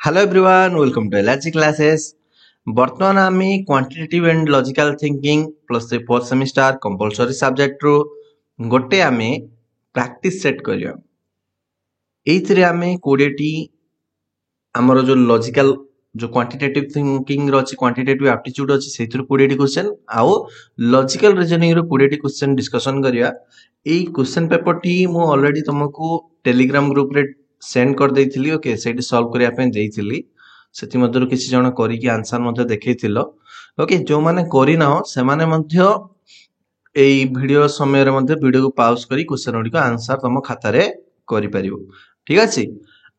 Hello everyone, welcome to LRG classes. बर्तमान आमी quantitative and logical thinking plus 4th semester compulsory subject रो गोटे आमे प्रैक्टिस सेट करिया। एइथरे आमे 20 टी हमर जो लॉजिकल जो क्वांटिटेटिव थिंकिंग रो अछि क्वांटिटेटिव एप्टीट्यूड अछि सेथुर 20 टी क्वेश्चन आउ लॉजिकल रीजनिंग रो 20 टी क्वेश्चन डिस्कशन करिया। एई क्वेश्चन पेपर टी मु ऑलरेडी तुमको टेलीग्राम ग्रुप रे सेंड कर देइथिली। ओके सेठी सॉल्व करिया पे देइथिली। सेति मध्यरु किछि जण करी कि आंसर मध्ये देखैथिलो। ओके जो माने करी ना से माने मध्ये एई वीडियो समय रे मध्ये वीडियो को पॉज करी क्वेश्चन गुडी को आंसर तम खाता रे करि परिबो। ठीक अछि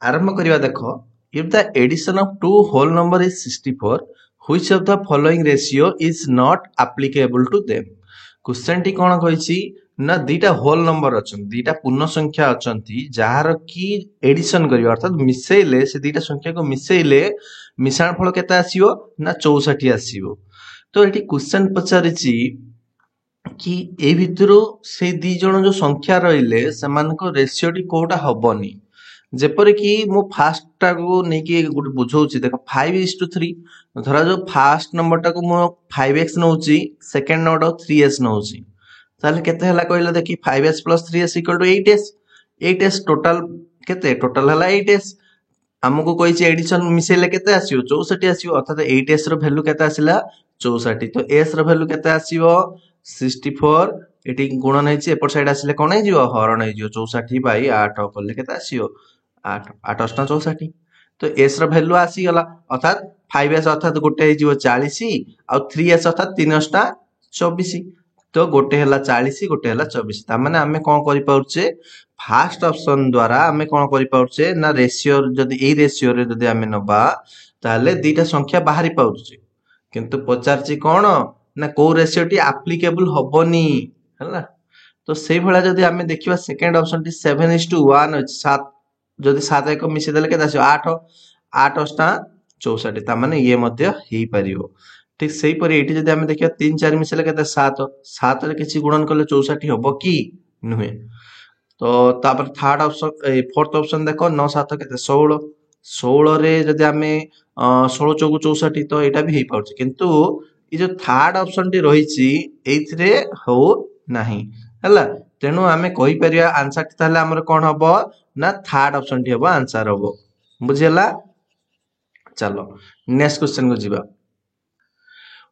आरंभ करिवा। देखो if the addition of two whole number is 64 which of the following ratio is not applicable to them। Question टी कोन कहिछि ना दीटा होल नंबर अछन दीटा पूर्ण संख्या अछंती जहार की एडिशन करियो अर्थात मिसेइले से दीटा संख्या को मिसेइले मिश्रण फल केते आसीबो ना 64 आसीबो। तो एठी क्वेश्चन पचारिछि कि ए भितरु से दी जण जो संख्या रहिले समान को रेशियो टी कोटा हबनी। जेपर कि मु फास्ट टा को नै कि गुड बुझौछि। देखो 5:3 धरा जो फास्ट नंबर टा को मु 5x नौछि सेकंड नंबर 3s नौछि ताले केते हला कहले देखि 5s + 3s = 8s 8s total केते टोटल हला 8s हमको कहिछि एडिशन मिसेले केते आसीयो 64 आसीयो अर्थात 8s रो वैल्यू केते आसिला 64। तो s रो वैल्यू केते आसीबो 64 एटी गुणन हेछि एपर साइड आसिले कोन हे जिवो हरण हे जिवो 64/8 करले केते आसीयो 8 8 8 64। तो s रो वैल्यू आसी गला अर्थात 5s अर्थात गोटे हे जिवो 40 आ 3s अर्थात 3 8 24। तो गोटे हला 40 गोटे हला 24 ता माने हमें कोन करि पाउछे फर्स्ट ऑप्शन द्वारा हमें कोन करि पाउछे ना रेशियो जदी ए रेशियो रे जदी हमें नबा ताले दीटा संख्या बाहरी पाउछे किंतु पचारची कोन ना को रेशियो टी एप्लीकेबल होबनी हला। तो सेही भला जदी हमें देखिबा सेकंड ऑप्शन टी 7:1 अछि 7 जदी 7 1 मिसे देले केता आसी 8 8 8 64 ता माने ये मध्य हेई परियो। ठीक सही परि एठी जदी हमें देखिया 3 4 मिसेले केते 7 7 रे किछि गुणन करले 64 हबो की नुहे। तो तापर थर्ड ऑप्शन फोर्थ ऑप्शन देखो 9 7 केते 16 16 रे जदी हमें 16 चौको 64 तो एटा भी हेई पाउछ किंतु ई जो थर्ड ऑप्शन टी रहिछि एथिरे हो नाही हला। तेनु हमें कहि परिया आंसर ती ताले हमर कोन हबो ना थर्ड ऑप्शन टी हबो आंसर हबो। बुझियला चलो नेक्स्ट क्वेश्चन को जिबा।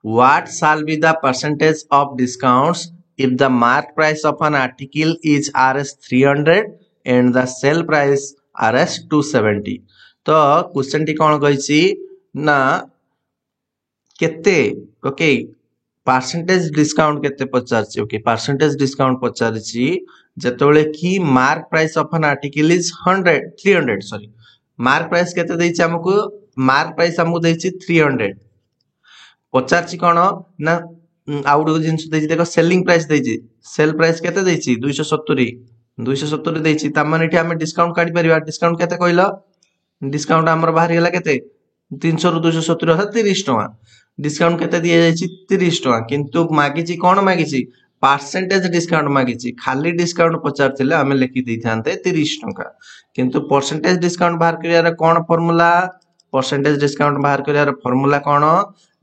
What shall be the percentage of discounts if the mark price of an article is Rs 300 and the sell price Rs 270। तो क्वेश्चन टी कोन कहिछि ना केते ओके परसेंटेज डिस्काउंट केते पचारछि। ओके परसेंटेज डिस्काउंट पचारछि जेतोले कि mark price of an article is 300 sorry mark price केते दैछि हमकु mark price हमकु दैछि 300 पचारछि कोन ना आउट जिंस दैछि देखो सेलिंग प्राइस दैछि सेल प्राइस केते दैछि 270 दैछि ता माने एठी हमें डिस्काउंट काढि परिबा। डिस्काउंट केते कहलो डिस्काउंट हमर बाहर गेला केते 300 रु 270 अर्थात 30 टका डिस्काउंट केते दिया जायछि 30 टका किंतु मागिछि कोन मागिछि परसेंटेज डिस्काउंट मागिछि। खाली डिस्काउंट पचारथिले हमें लिखि दैथांते 30 टका किंतु परसेंटेज डिस्काउंट बाहर करियार कोन फार्मूला परसेंटेज डिस्काउंट बाहर करियार फार्मूला कोन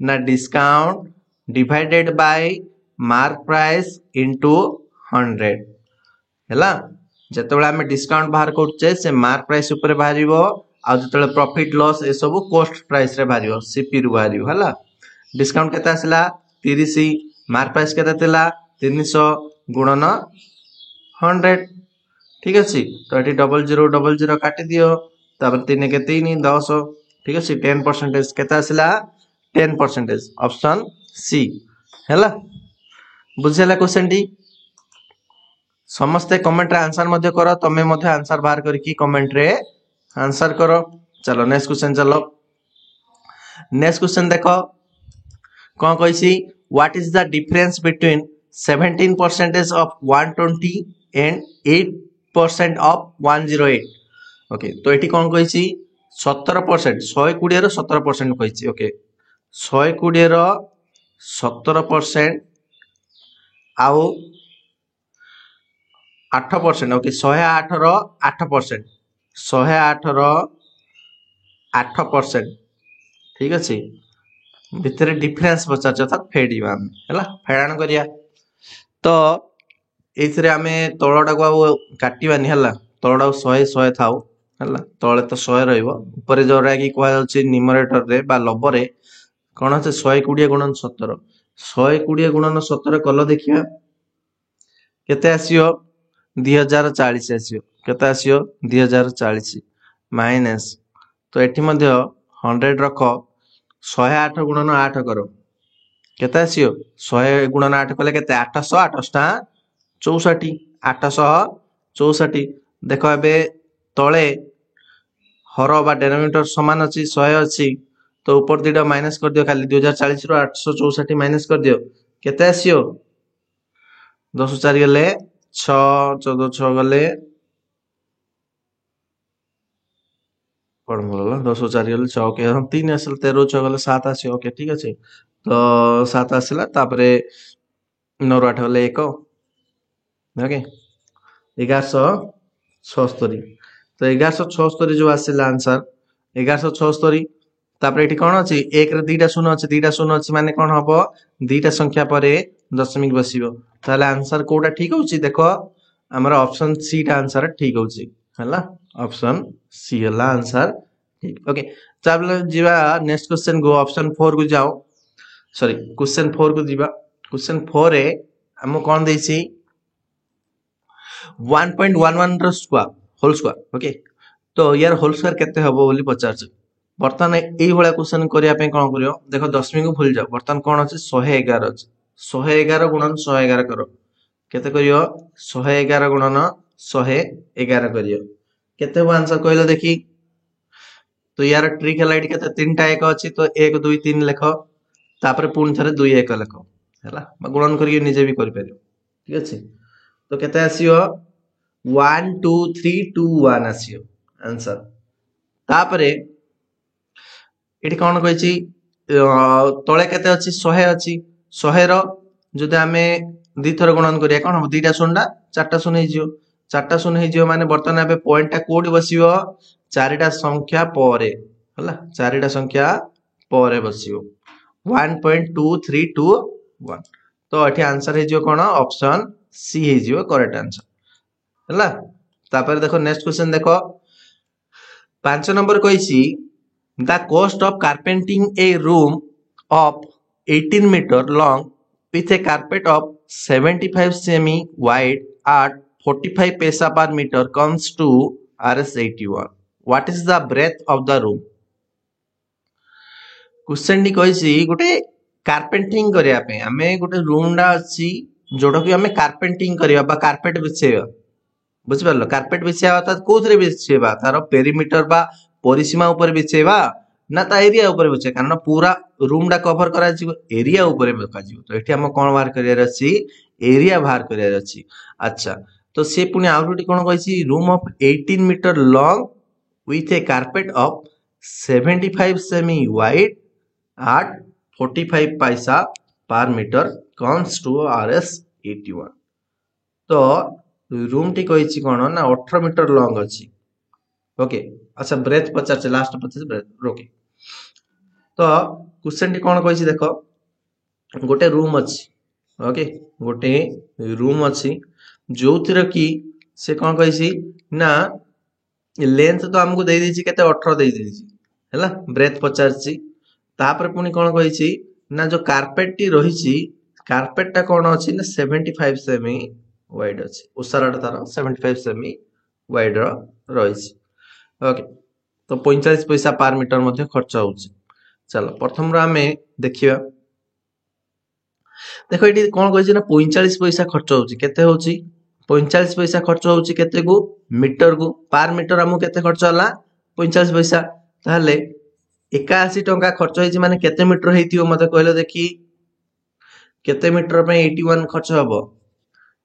ना discount divided by mark price into 100 हैला। जेतबेला हमें डिस्काउंट बाहर करछे से मार्क प्राइस ऊपर बाहरिबो आ जेतबेला प्रॉफिट लॉस ए सब कॉस्ट प्राइस रे बाहरिबो सीपी रु बाहरिबो हैला। डिस्काउंट केते आसला 30 मार्क प्राइस केते तेला 300 गुणन 100 ठीक अछि। तो एठी 0000 काटि दियो तापर 3 के 3 10 ठीक अछि 10% केते आसला 10% ऑप्शन सी हैला। बुझियला क्वेश्चन टी समस्त कमेंट रे आंसर मध्ये करो तमे मध्ये आंसर बाहर करकी कमेंट रे आंसर करो। चलो नेक्स्ट क्वेश्चन चलो नेक्स्ट क्वेश्चन देखो कोन कहिसी what is the difference between 17% of 120 and 8% of 108। Okay तो एठी कोन कहिसी 17% 120 रो 17% कहिसी। ओके 120 रो 17% आउ 8% ओके 108 रो 8% 108 रो 8%। ठीक अच्छे भितर डिफरेन्स पचार अर्थात फेड़ा है फेड़ाण करिया तो ये आम तलटा को काटवानी है तलटा 100 थाऊ है तले तो 100 रे जोटा कि कहुच्छे न्यूमरेटर रे बा लबरे कौन अच्छे 120 गुणन 17 120 गुणन 17 कल देखिया केते आसियो 2040 आसियो केते आसियो 2040 माइनस तो एठी मध्य 100 रख 108 गुणन 8 कर केते आसियो 100 गुणन 8 कले केते 800 8 64 864 देख एबे तले हर बा डेनोमिनेटर समान अच्छी 100 अच्छी तो ऊपर दीटा माइनस कर दियो खाली 2040 रु 864 माइनस कर दियो केते आसियो 10 4 गले 6 14 6 गले कौन बोला 10 4 गले 6 ओके हम 3 आसल 13 6 गले 7 आसियो ओके ठीक अच्छे तो 7 आसला तापरे 9 8 गले 1 ओके 1176 तो 1176 जो आसला आंसर 1176 तापर एठी कौन अच्छी एक रे दीटा शून्य अच्छी माने कौन हम दीटा संख्या पर दशमिक बसिबो ताले आंसर कोटा ठीक होची देखो हमर ऑप्शन सी टा आंसर ठीक होची हला ऑप्शन सी हला आंसर ठीक ओके चलो जीवा नेक्स्ट क्वेश्चन गो ऑप्शन 4 को जाओ सॉरी क्वेश्चन 4 को जीवा क्वेश्चन 4 रे हम कौन देसी 1.11 रो स्क्वायर होल स्क्वायर ओके तो यार होल स्क्वायर केते हबो बोली पचार बर्तमान यही भाया क्वेश्चन करने कौन कर देख दशमिक को भूल जाओ बर्तमान कौन अच्छे 111 अच्छे 111 गुणन 111 कर केते करियो 111 गुणन 111 करियो केते हो आंसर कहलो देखी तो यार ट्रिक है केते तीनटा एक अच्छी तो 1 2 3 लेख तापर पुणी थे 2 1 लेख है गुणन करके निजे भी कर पारियो ठीक अच्छे तो केते आसियो 1 2 3 2 1 आसियो आंसर तापरे ये कौन कही तले केते अच्छी 100 अच्छी 100 रदि आम दी थर गुणन करिया कौन हम दीटा शून्य 4टा शून्य हो 4टा शून्य हो माने बर्तमान एबे पॉइंट टा कोडी बसिबो 4टा संख्या परे हला 4टा संख्या परे बसिबो 1.2321 तो एठी आंसर हे जो कौन ऑप्शन सी हे जो करेक्ट आंसर हला तापर देखो नेक्स्ट क्वेश्चन देखो 5 number कहिसी The cost of carpeting a room of 18 meter long with a carpet of 75 semi wide at 45 paisa per meter comes to Rs 81. What is the breadth of the room? Question टी कहिसी गोटे carpeting करिया पे हमें गोटे room डा अछि जोडो कि हमें कार्पेंटिंग करिया बा कार्पेट बिछेबा बुझ परलो कार्पेट बिछेबा अर्थात कोथरे बिछेबा तार पेरीमीटर बा परिसीमा ऊपर बिछेबा ना ता एरिया ऊपर बिछे कारण पूरा रूम डा कवर करा जिवो एरिया ऊपर रखा जिवो तो एठी हम कोन बाहर करिया अछि एरिया बाहर करिया अछि अच्छा तो से पुनी आउटडी कोन कहिसी room of 18 metre long with a carpet of 75 semi wide at 45 पैसा पर मीटर कम्स टू Rs 81 तो रूम टी कहिसी कोन ना 18 मीटर लॉन्ग अछि ओके अच्छा ब्रेथ पचार लास्ट पचार ब्रेथ ओके तो क्वेश्चन टी कोन कहिसी देखो गोटे रूम अछि ओके गोटे रूम अछि जोथिर की से कोन कहिसी ना लेंथ तो हमको दे देछि केते 18 दे देछि हैला ब्रेथ पचारछि तापर पुनी कोन कहिछि ना जो कार्पेट टी रहिछि कार्पेट टा कोन अछि ना 75 सेमी वाइड अछि उसाराटा तार 75 सेमी वाइड रहिछि ओके तो 45 पैसा पर मीटर मध्ये खर्च होउछि चलो प्रथम रो हमें देखिबा देखो एटी कोन कहिछि ना 45 पैसा खर्च होउछि केते होउछि 45 पैसा खर्च होउछि केते को मीटर को पर मीटर हमु केते खर्च होला 45 पैसा ताले 81 टंका खर्च होइछि माने केते मीटर हेतियो मते कहलो देखि केते मीटर पे 81 खर्च हबो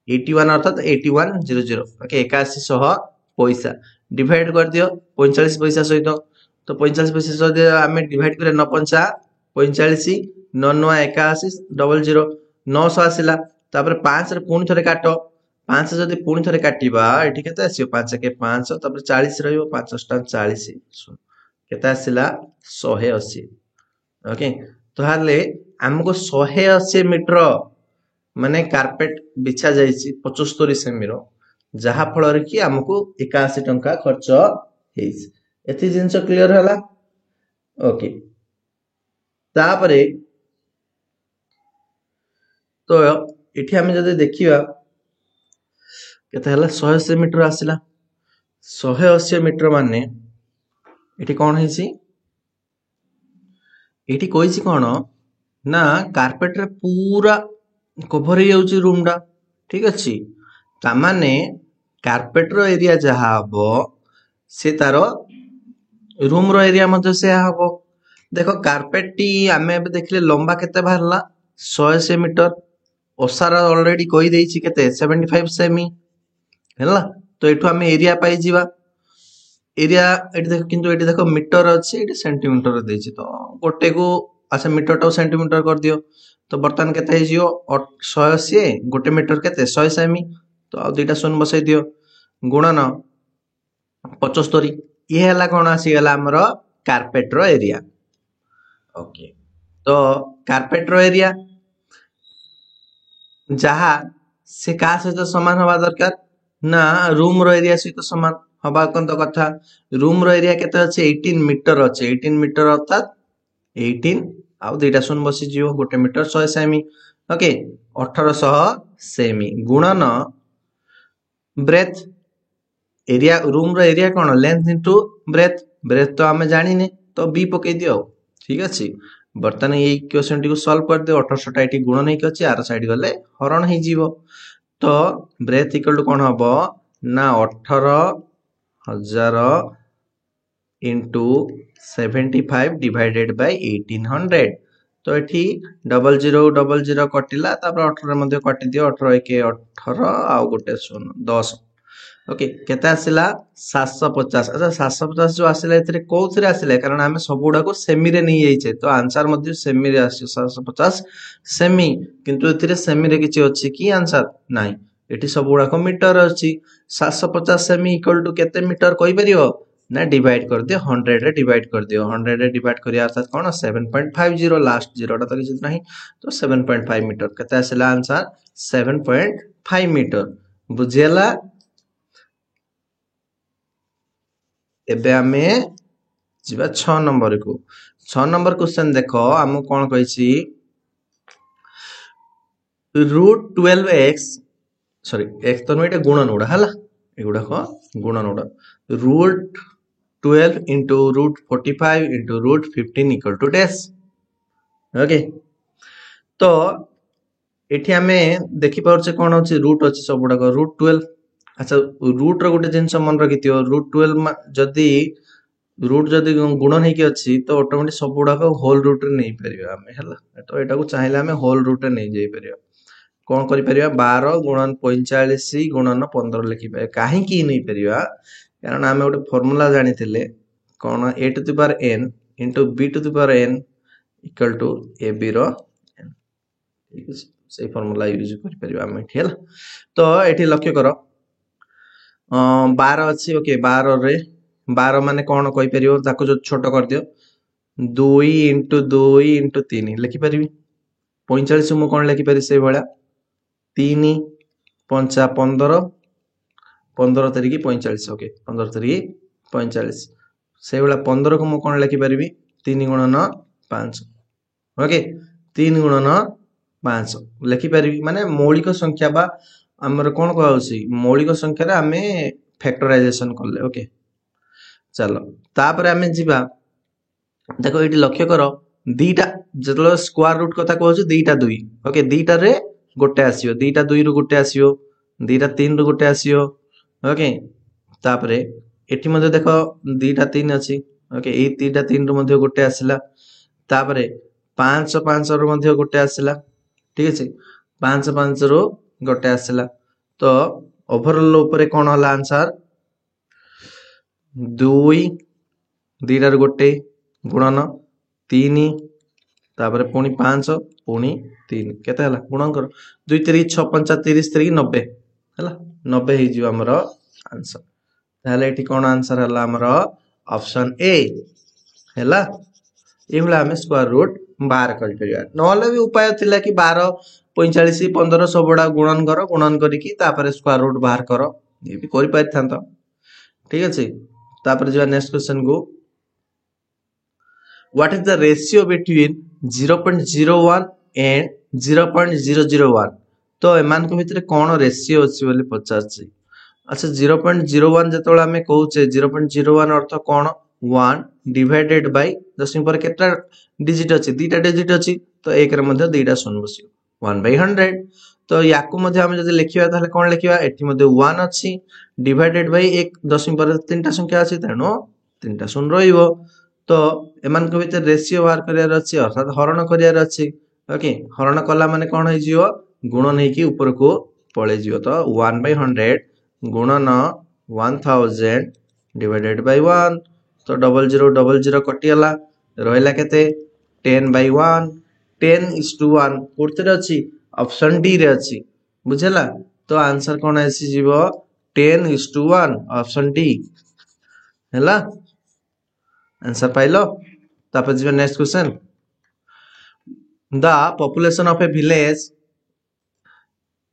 81 अर्थात 8100 ओके 8100 पैसा डिवाइड कर दियो 45 पैसा सहित तो 45 पैसा सहित आमे डिवाइड करे 9 पंचा 45 9 9 81 00 900 आसिला तापर 5 रे पुणी थरे काटो 5 जदी पुणी थरे काटिबा एठी केते आसियो 5 के 5 तापर 40 रहइबो 5 टा 40 केते आसिला 180 ओके ताहले हमको 180 मीटर माने कार्पेट बिछा जाइछि 75 सेमी रो जहा फल कि हमको 81 टंका खर्च हेइछि एति जिंस क्लियर हला ओके तापरे तो एठी हम जदि देखिबा केते हला 180 मीटर आसिला 180 मीटर माने एठी कोन हेइछि एठी कहिछि कोन ना कार्पेट रे पूरा कवर हो जाउछि रूम डा ठीक अछि ता माने कार्पेट रो एरिया जहा हबो से तारो रूम रो एरिया मध्ये से हबो देखो कार्पेट टी आमे देखले लंबा केते बाहरला 180 मीटर ओसारा ऑलरेडी कहि देइछि केते 75 सेमी हैला तो एठू आमे एरिया पाई जिवा एरिया एठी देखो किंतु एठी देखो मीटर अछि एठी सेंटीमीटर देइछि तो गोटे को अच्छा मीटर टा सेंटीमीटर कर दियो तो बर्तन केते हे जियो 180 गोटे मीटर केते 100 सेमी तो आ दुईटा शून्य बसै दियो गुणन 75 ये हला कोन आसी गला हमरो कार्पेट रो एरिया ओके तो कार्पेट रो एरिया जहा से का सहित समान हवा दरकार ना रूम रो एरिया सहित समान हवा कोन तो कथा रूम रो एरिया केते अछि 18 मीटर अछि 18 मीटर अर्थात 18 आ दुईटा शून्य बसी जियो गोटे मीटर 100 सेमी ओके 1800 सेमी गुणन ब्रेथ एरिया रूम रो एरिया कोन लेंथ इनटू ब्रेथ ब्रेथ तो हमें जानि ने तो बी पके दियो ठीक अछि बर्तन ये क्वेश्चन टी को सॉल्व कर दे 1800 टा एटी गुण नै अछि आर साइड गले हरण हे जीवो तो ब्रेथ इक्वल टू कोन हबो ना 18000 इनटू 75 डिवाइडेड बाय 1800 तो एठी 0000 कटिला तापर 18 मध्ये कटि दियो 18 के 18 आ गोटे 10 ओके केते आसिला 750 अच्छा 750 जो आसिला एथरे कोथरे आसिला कारण हमें सबुडा को सेमी रे नै जाइछे तो आंसर मध्ये सेमी रे आसी 750 सेमी किंतु एथरे सेमी रे किछि अछि की आंसर नाही एठी सबुडा को मीटर अछि 750 सेमी इक्वल टू केते मीटर कहि परियो ना डिवाइड कर दियो 100 रे डिवाइड कर दियो 100 रे डिवाइड करिया अर्थात कोन 7.50 लास्ट जीरो टा तो किछि नाही तो 7.5 मीटर केते आसिला आंसर 7.5 मीटर बुझियला एबे हमें जीवा 6 नंबर को 6 नंबर क्वेश्चन देखो हम कोन कहिछि √12x सॉरी x तो एटा गुणन उडा हला एगुडा को गुणन उडा √12 into √45 into √15 equal to dash okay तो एठी हमें देखि पाउछे कोन अछि रूट अछि सबुडा को √12 अच्छा रूट रो गोटे जिंस मन रखिथियो √12 जदी रूट जदी गुणन हे कि अछि तो ऑटोमेटिक सबुडा को होल रूट रे नै परिबा हमें हला तो एटा को चाहिला हमें होल रूट रे नै जाई परिबा कोन करि परिबा 12 गुणन 45 गुणन 15 लिखि पाए काहे की नै परिबा कारण हमें गोटे फार्मूला जानिथिले कोन a to the power n into b to the power n equal to ab रो n ठीक अछि से फार्मूला यूज करि परिबा हमें ठीक तो एठी लक्ष्य करो 12 अच्छी ओके 12 रे 12 माने कौन कहि परियो ताको जो छोटो कर दियो 2 into 2 into 3 लिखि परिबी 45 मु कोन लिखि परि से भला 3 5 15 15 तरीकी 45 ओके 15 तरीकी 45 से भला 15 को मु कोन लिखि परिबी 3 गुणन 5 ओके 3 गुणन 5 लिखि परिबी माने मौलिक संख्या बा हमर कोन कहउसी मौलिक संख्या रे हमें फैक्टराइजेशन करले ओके चलो तापर हमें जीवा देखो एटी लक्ष्य करो दीटा जतलो स्क्वायर रूट कथा कहउछु दीटा 2 ओके दीटा रे गोटे आसीयो दीटा 2 रु गोटे आसीयो दीटा 3 रु गोटे आसीयो ओके तापरे एटी मध्ये देखो दीटा 3 अछि ओके ए दीटा 3 रु मध्ये गोटे आसिला तापरे 5 5 रु मध्ये गोटे आसिला ठीक अछि 5 5 रु गोटे आसिला तो ओवरऑल ऊपर कोन होला आंसर 2 दीटा रे गोटे गुणन 3 तापर पुनी 5 पुनी 3 केते हला गुणन कर 2 3 6 5 30 3 90 हला 90 हे जियो हमरो आंसर ताले एठी कोन आंसर हला हमरो ऑप्शन ए हैला एभला आम स्क्वायर रूट बाहर कर भी उपाय थिला कि 12 45 15 सबुड़ा गुणन कर गुणन करिकी तापर स्क्वायर रूट बाहर कर ये भी करि पारि थांत ठीक अछि तापर जे नेक्स्ट क्वेश्चन को what is the ratio between 0.01 and 0.001 तो एमान को भितर कोन रेशियो अछि बोली पचारछि अच्छा 0.01 जतोळ आमे कहूचे 0.01 अर्थ कोन 1 डिवाइडेड बाय दशमी पर केटा डिजिट अछि दीटा डिजिट अछि तो एक रे मध्ये दुईटा शून्य बसियो 1 बाय 100 तो याकू मध्ये आमे जदि लिखिबा ताले कोन लिखिबा एठी मध्ये 1 अछि डिवाइडेड बाय एक दशमी पर तीनटा संख्या अछि तेनो तीनटा शून्य रहिबो तो एमान को भितर रेशियो बाहर करियार अछि अर्थात हरण करियार अछि ओके हरण कला माने कोन होई जिवो गुणन हेकी ऊपर को पळे जिवो तो 1 बाय 100 गुणन 1000 डिवाइडेड बाय 1 तो 0000 कटियाला रहिला केते 10 बाय 1 10:1 कोर्थे अछि ऑप्शन डी रे अछि बुझला तो आंसर कोन आसी जीवो 10:1 ऑप्शन डी हैला आंसर पाइलो तापर जीवो next question the population of A village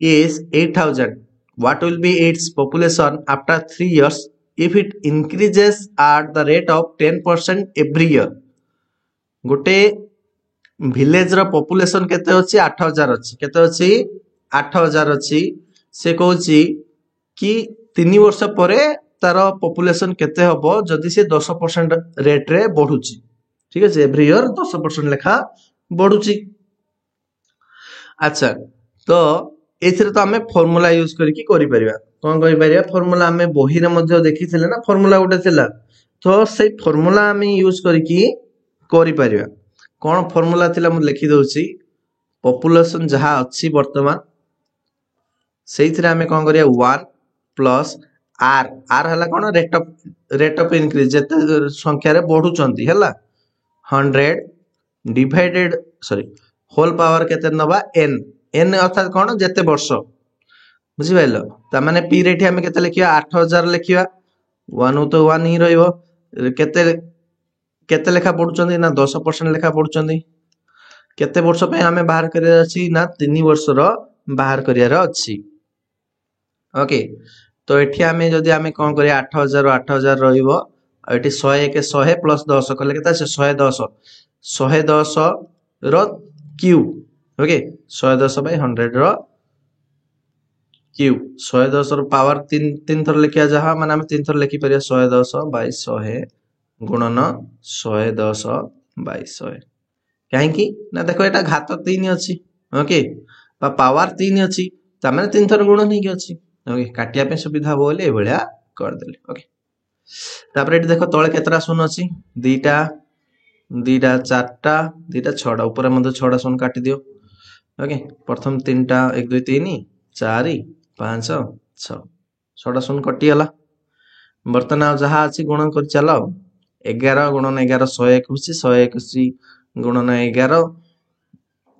is 8000 what will be its population after 3 years if it increases at the rate of 10% every year गोटे विलेज रो पॉपुलेशन केते अछि 8000 अछि केते अछि 8000 अछि से कहूची कि 3 वर्ष परे तार पॉपुलेशन केते हबो जदि से 10% रेट रे बढ़ुची ठीक है एवरी ईयर 10% लेखा बढ़ुची अच्छा तो एथिरे तो हमें फार्मूला यूज करके करि परिबा कोन करि परिबा फार्मूला हमें बही रे मध्ये देखिथिले ना फार्मूला उडे थिला तो से फार्मूला हमें यूज करके करि परिबा कोन फार्मूला थिला मु लिखि दोछि पॉपुलेशन जहा अछि वर्तमान सेइथिरे हमें कोन करिया 1 प्लस आर आर हला कोन रेट ऑफ इंक्रीज जते संख्या रे बढ़ुचंती हला 100 डिवाइडेड सॉरी होल पावर केते नबा n n अर्थात कोन जते वर्ष बुझि पाइलो त माने p रेठी हमें केते लिखिया 8000 लिखिया 1 तो 1 ही रहइबो केते केते लेखा पढुचंदी ना 10% लेखा पढुचंदी केते वर्ष पे हमें बाहर करिया अछि ना 3 वर्ष रो बाहर करिया रो अछि ओके तो एठी हमें जदी हमें कोन करिया 8000 8000 रहइबो एठी 101 100 प्लस 10 कले केता 110 110 रो क्यू ओके 110 बाय 100 रो क्यू 110 रो पावर 3 थर लिखिया जहा माने हम 3 थर लिखि परिया 110 बाय 100 गुणन 110 बाय 100 काहे कि ना देखो एटा घात 3 अछि ओके बा पावर 3 अछि त माने 3 थर गुणन हे कि अछि ओके काटिया पे सुविधा बोले एभळिया कर देले ओके तापर एटी देखो तळे केतरा शून्य अछि दुईटा दुईटा चारटा दुईटा छटा ऊपर मध्ये छटा शून्य काटि दियो ओके प्रथम 3टा 1 2 3 4 5 6 छटा शून्य कटियाला वर्तमान जहा अछि गुणन कर चलो 11 गुणन 11 101 होसी 101 होसी गुणन 11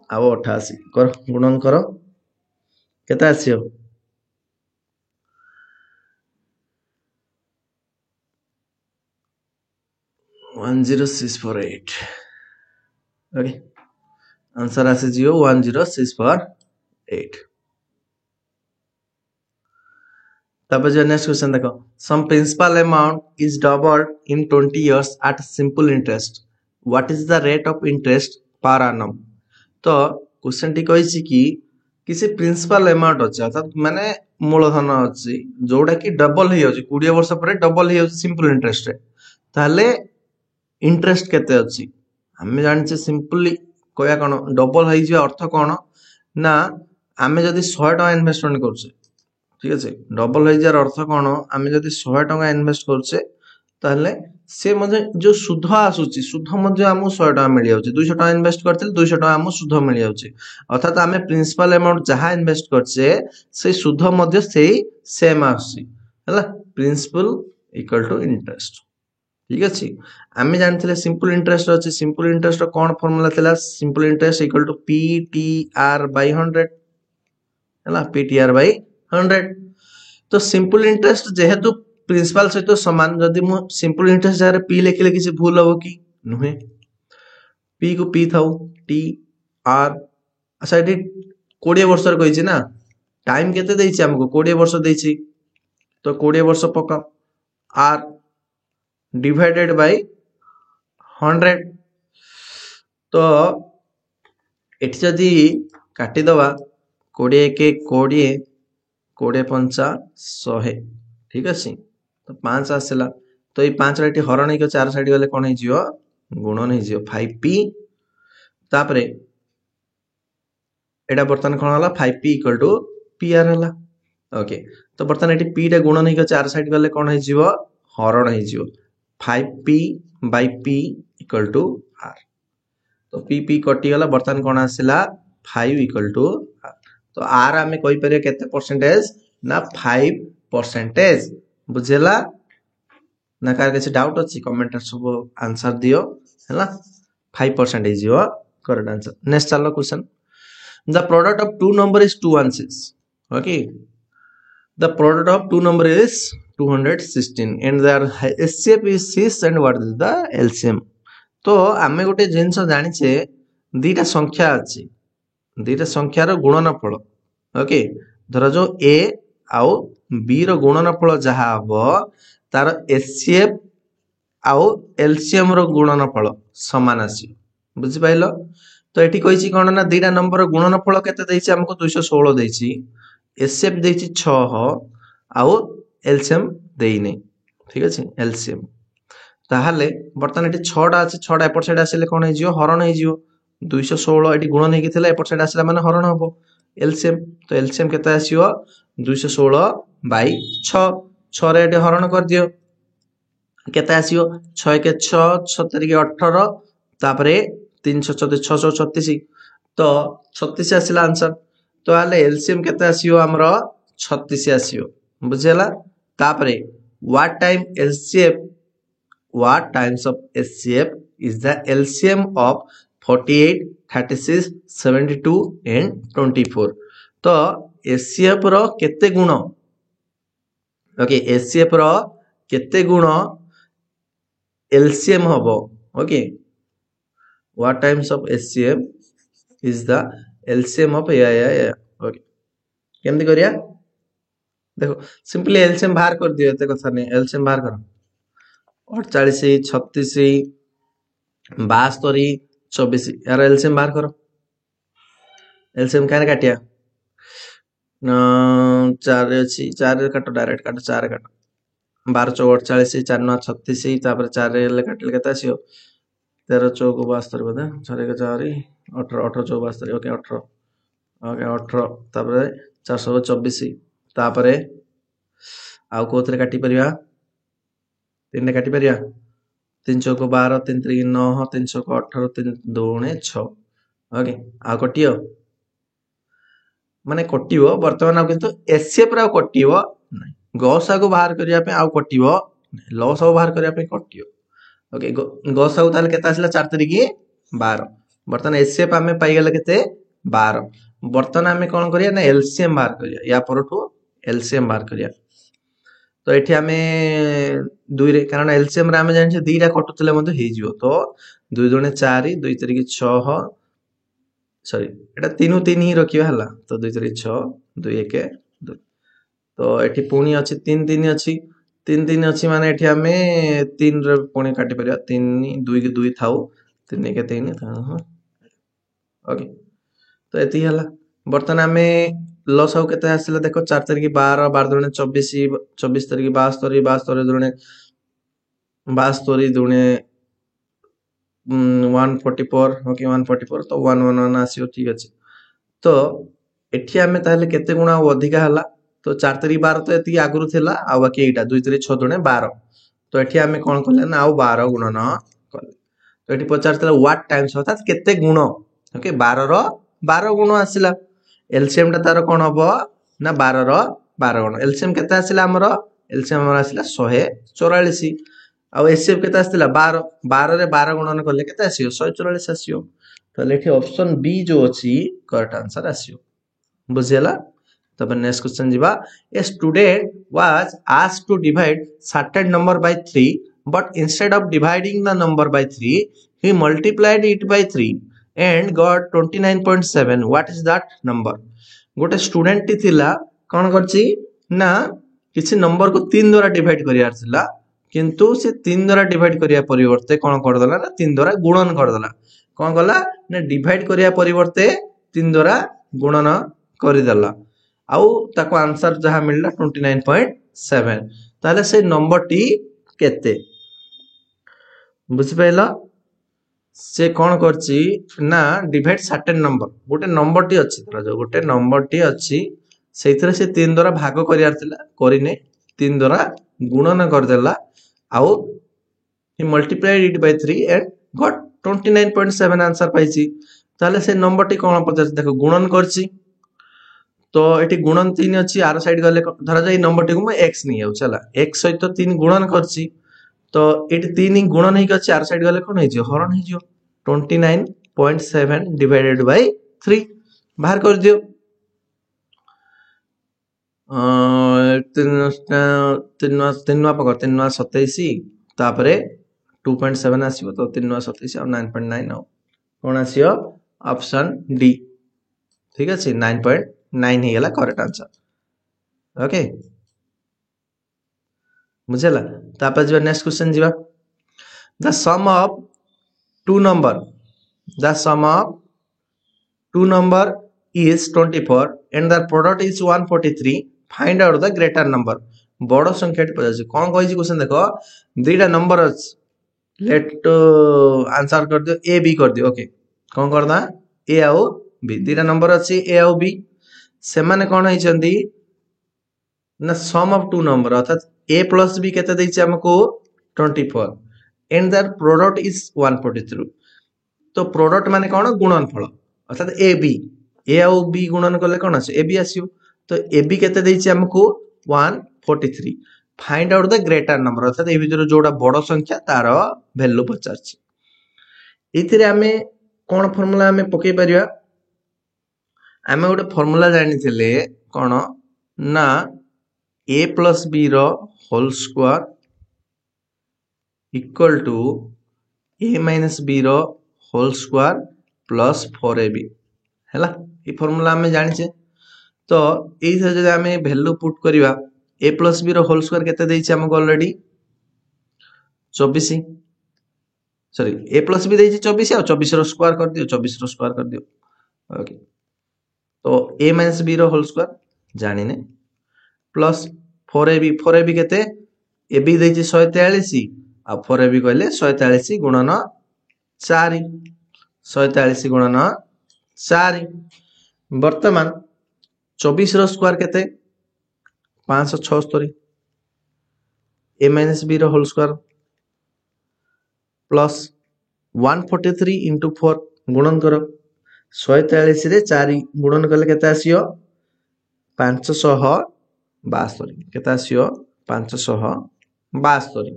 आ 88 कर गुणन करो केता आसियो 10648 ओके आंसर आसे जियो 10648 तब जो नेक्स्ट क्वेश्चन देखो some principal amount is doubled in 20 years at simple interest what is the rate of interest per annum तो क्वेश्चन टी कहिछि कि किसी प्रिंसिपल अमाउंट अछि अर्थात माने मूलधन अछि जोडा कि डबल हे अछि 20 वर्ष पर डबल हे अछि सिंपल इंटरेस्ट रे ताले इंटरेस्ट केते अछि हमें जानि सिंपली कहया कोन डबल होई जे अर्थ कोन ना हमें जदी 100 टका इन्वेस्टमेंट करछे ठीक अछि डबल होई जार अर्थ कोन हमें जदी 100 टका इन्वेस्ट करछे ताले से मध्ये जो सुध आसुची सुध मध्ये हमु 100 टका मिल जाउची 200 टका इन्वेस्ट करथिल 200 टका हमु सुध मिल जाउची अर्थात हमें प्रिंसिपल अमाउंट जहा इन्वेस्ट करछे से सुध मध्ये सेही सेम आसी हला प्रिंसिपल इक्वल टू इंटरेस्ट ठीक अछि आमे जानथिले सिंपल इंटरेस्ट अछि सिंपल इंटरेस्ट रो कोन फार्मूला थिला simple interest equal to PTR by 100 हला पीटीआर बाय 100 तो सिंपल इंटरेस्ट जेहेतु प्रिंसिपल सहित समान जदी मु सिंपल इंटरेस्ट जारे पी लेखिले किसी भूल हो कि नुहे पी को पी थाउ टी आर अच्छा ये 20 वर्ष कही ना टाइम केते देछि हमको 20 वर्ष देछि तो 20 वर्ष पका आर डिवाइडेड बाय 100 तो एठी जदि काटी दवा 20 के 20 20 पंचा 100 ठीक अछि तो 5 आसला तो ये 5 रे हरण नहीं 4 साइड गले कोन हे जियो गुणन हे जियो 5p तापरे एटा बर्तन कोन होला 5p इक्वल टू pr होला ओके तो बर्तन एटी p टा गुणन हे 4 साइड गले कोन हे जियो हरण हे जियो 5p by p equal to r तो p कटी गला बर्तन कोन आसिला 5 इक्वल टू r तो r हमें कोई परिया केते परसेंटेज ना 5% बुझेला ना कार कैसे डाउट अच्छी कमेंट सब आंसर दियो हैला 5% is your correct answer next चलो question the product of two number is 216 okay the product of two number is 216 and their HCF is 6 and what is the LCM तो आमे गोटे जिंस जानि छे दीटा संख्या अछि दीटा संख्यार गुणनफल ओके धर जो ए आउ बी रो गुणनफल जहा हबो तार एचसीएफ आउ एलसीएम रो गुणनफल समान आसी बुझि पाइलो तो एठी कहिछि कोन ना दीटा नंबर रो गुणनफल केते दैछि हमको 216 दैछि एचसीएफ दैछि 6 आउ एलसीएम देई नै ठीक अछि एलसीएम ताहाले बर्तन एठी 6 टा अछि 6 टा एपर साइड आसीले कोन हे जियो हरण हे जियो 216 एठी गुणन हेकि थिला एपर साइड आसीला माने हरण हबो एलसीएम तो एलसीएम केते आसीयो 216 बाय 6 6 रे एठी हरण कर दियो केते आसीयो 6 के 6 6 के 18 तापरे 334 636 तो 36 आसीला आंसर तो आले एलसीएम केते आसीयो हमरो 36 आसीयो बुझेला तापरे what times of HCF is the LCM of 48 36 72 and 24 तो एचसीएफ रो केते गुण ओके एचसीएफ रो केते गुण एलसीएम हबो okay what times of HCF is the LCM of या ओके केमति करिया देखो सिंपली एलसीएम बाहर कर दियो एते कथा नहीं एलसीएम बाहर करो 48 36 72 24 यार एलसीएम बाहर करो एलसीएम काहे काटिया 4 अछि 4 काटो डायरेक्ट काटो 4 काटो 12 4 48 4 9 36 तापर 4 रे काटले केता आसियो 13 4 72 बदा 4 के 4 18 18 4 72 ओके 18 ओके 18 तापर 424 तापर आउ कोथरे काटी परिया 3 ने काटी परिया 3 चौको 12 3 3 9 3 चौको 18 3 2 6 ओके आ कटियो माने कटियो वर्तमान आ किंतु एचसीएफ रा कटियो नै गौसा को बाहर करिया पे आ कटियो लॉस बाहर करिया पे कटियो ओके गौसा ताले केता आसला 4 तारिख 12 वर्तमान एचसीएफ हमें पाई गेले केते 12 वर्तमान हमें कोन करिया ना एलसीएम बाहर करिया या परठो एलसीएम बाहर करिया तो एठी हमें 2 रे कारण एलसीएम रे हमें जानि दीटा कटुतले मध्ये हे जिवो तो 2 दुणे 4 2 तारिख 6 सॉरी एटा 3 3 ही रखियो हला तो 2 तारिख 6 2 1 2 तो एठी पुणी अछि 3 3 अछि 3 3 अछि माने एठी हमें 3 रे पुणी काटी परिया 3 2 के 2 थाउ 3 के 3 ओके तो एती हला बर्तन हमें लॉस हाउ केते आसिला देखो 4 तारिख 12 12 दुणे 24 24 तारिख 72 72 दुणे 72 दुणे 144 ओके 144 तो 111 आसियो ठीक अछि तो एठी हमें ताले केते गुणा अधिका हला तो 4 तारिख 12 तो एती आगुरु थिला आ बाकी एटा 2 तारिख 6 दुणे 12 तो एठी हमें कोन करले ना आ 12 गुणन करले तो एठी पचारतला व्हाट टाइम्स अर्थात केते गुण ओके 12 रो 12 गुण आसिला एलसीएम टा तार कोन हबो ना 12 रो 12 गुण एलसीएम केते आसिला हमरो एलसीएम हमर आसिला 144 आ एचसीएफ केते आसिला 12 12 रे 12 गुणन करले केते आसियो 144 आसियो तो लेठी ऑप्शन बी जो अछि करेक्ट आंसर आसियो बुझेला तब नेक्स्ट क्वेश्चन जीवा a student was asked to divide certain number by 3 but instead of dividing the number by 3 he multiplied it by 3 and got 29.7. what is that number? गोटे student T थिला कौन करछि ना किसी number को 3 द्वारा divide करियार थिला किंतु से 3 द्वारा डिवाइड करिया परिवर्ते कौन कर दला ना 3 द्वारा गुणन कर दला कौन गला ना डिवाइड करिया परिवर्ते 3 द्वारा गुणन करि दला आउ ताको आंसर जहा मिलला 29.7 ताले से नंबर टी केते बुझि पाइला से कौन करछि ना डिवाइड सर्टेन नंबर गोटे नंबर टी अछि धरा जो गोटे नंबर टी अछि सेइथरे से 3 द्वारा भाग करियार थिला करिने 3 द्वारा गुणन कर देला आउ he multiplied it by 3 and got 29.7 answer पाइछि ताले से नंबर टी कोन पचास देखो गुणन करछि तो एटी गुणन 3 अछि आर साइड गले धरा जाई नंबर टी को मैं x नहीं आउ चला x सहित 3 गुणन करछि तो एटी 3 गुणन ही अछि आर साइड गले कोन हे जियो हरण हे जियो 29.7 डिवाइडेड बाय 3 बाहर कर दियो तीन पक 3 27 तापरे 2.7 आसीबो तो 3 27 और 9.9 आउ कोन आसीयो ऑप्शन डी ठीक अछि 9.9 हे गला करेक्ट आंसर ओके बुझला तापर जो नेक्स्ट क्वेश्चन जीवा the sum of two number is 24 and the product is 143 find out the greater number बड़ संख्या टी पजाछि कोन कहि क्वेश्चन देखो दुईटा नंबर अछि लेट आंसर कर दियो ए बी कर दियो ओके कोन करदा ए आउ बी दुईटा नंबर अछि ए आउ बी से माने कोन होइ छंदी ना सम ऑफ टू नंबर अर्थात ए प्लस बी केते दैछि हमको 24 and their product is 143 तो प्रोडक्ट माने कोन गुणनफल अर्थात ए बी ए आउ बी गुणन करले कोन आसे ए बी आसियो तो ए बी केते दैछि हमको 143 find out the greater number अर्थात ए भितर जोडा बड़ संख्या तार वैल्यू पचारछि इथिरे हमें कोन फार्मूला हमें पके परिया हमें गोटे फार्मूला जानि थिले कोन ना a plus b रो whole square equal to a minus b रो होल स्क्वायर प्लस 4ab हैला ई फार्मूला हमें जानि छे तो एई से जदि हमें वैल्यू पुट करिवा a plus b रो होल स्क्वायर केते देछि हमको already 24 sorry a plus b देछि 24 और 24 रो स्क्वायर कर दियो 24 रो स्क्वायर कर दियो ओके तो a minus b रो होल स्क्वायर जानि ने प्लस 4ab केते ab देछि 143 आ 4ab कहले 143 गुणन 4 143 गुणन 4 वर्तमान 24 रो स्क्वायर केते 576 a minus b रो होल स्क्वायर प्लस 143 into 4 गुणन करो 143 रे 4 गुणन करले केते आसियो 572 केते आसियो 572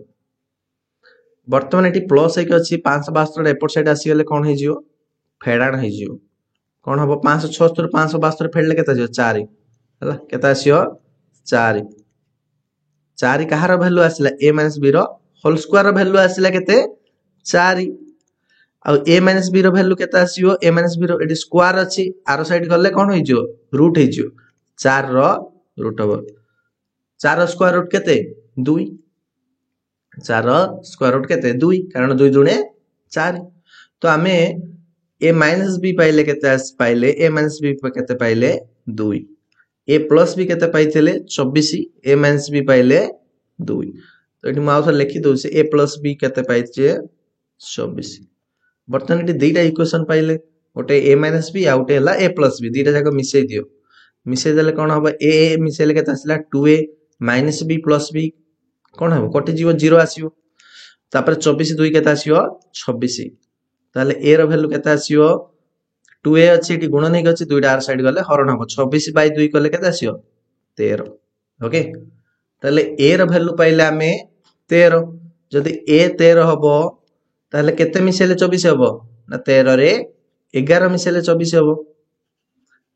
वर्तमान एटी प्लस एक अछि 572 एपोर्ट साइड आसी गले कोन हे जियो फेडाण हे जियो कोन हबो 576 572 फेडले केते जियो 4 हला केते आसियो 4 4 कहार वैल्यू आसिला a b रो होल स्क्वायर रो वैल्यू आसिला केते 4 आ a b रो वैल्यू केते आसियो a b रो एटी स्क्वायर अछि आरो साइड गले कोन होई जियो रूट हे जियो 4 रो रूट हबो 4 रो स्क्वायर रूट केते 2 4 स्क्वायर रूट केते 2 कारण 2 दुणे 4 तो हमें a b पाइले केते पाइले a b केते पाइले 2 a प्लस b केते पाइथिले 24 a b पाइले 2 तो एठी माउस लिखि दउ से a प्लस b केते पाइछे 24 बर्तन एठी दुईटा इक्वेशन पाइले गोटे a b आ गोटे हला a प्लस b दुईटा जाक मिसै दियो मिसै देले कोन होबा a मिसैले केते आसला 2a b प्लस b कोन हो कटि जीव 0 आसीओ तापर 24 2 केते आसीओ 26 ताले a रो वैल्यू केते आसीओ 2a अछि एटी गुण नै गछि दुईटा आर साइड गले हरण हो 26 बाय 2 कले केते आसीओ 13 ओके ताले a रो वैल्यू पाइले हमें 13 जदि a 13 हबो ताले केते मिसेले 24 हबो ना 13 रे 11 मिसेले 24 हबो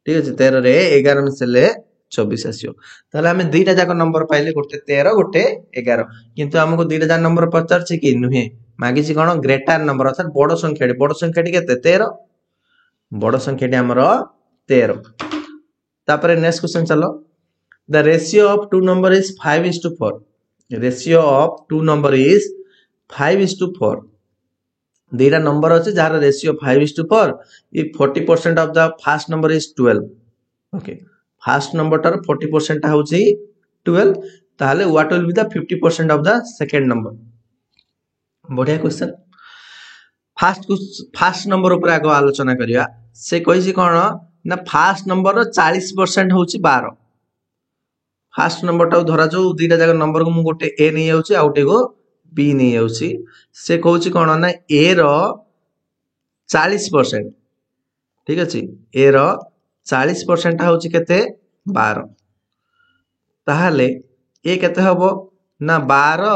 ठीक अछि 13 रे 11 मिसेले 24 आसियो ताले हमें दुईटा जाक नंबर पाइले गोटे 13 गोटे 11 किंतु हमको दुईटा जाक नंबर पचारछि कि नुहे मागिछि कोन ग्रेटर नंबर अर्थात बड़ संख्याटी केते 13 बड़ संख्याटी हमर 13 तापर नेक्स्ट क्वेश्चन चलो the ratio of two number is 5:4 ratio of two number is 5:4 दुईटा नंबर अच्छे जार ratio 5:4 if 40% of the first number is 12 okay first number टार 40% होची 12 ताहले what will be the 50% of the second number बढ़िया question first number ऊपर आगो आलोचना करिया से कहिछि कोन ना फर्स्ट नंबर रो 40% होची 12 फर्स्ट नंबर टा धरा जो दुईटा जाक नंबर को मु गोटे ए नै जाउची आउटे को बी नै जाउची से कहउची कोन ना ए रो 40% ठीक अछि ए रो 40% होची केते 12 ताहले ए केते हबो ना 12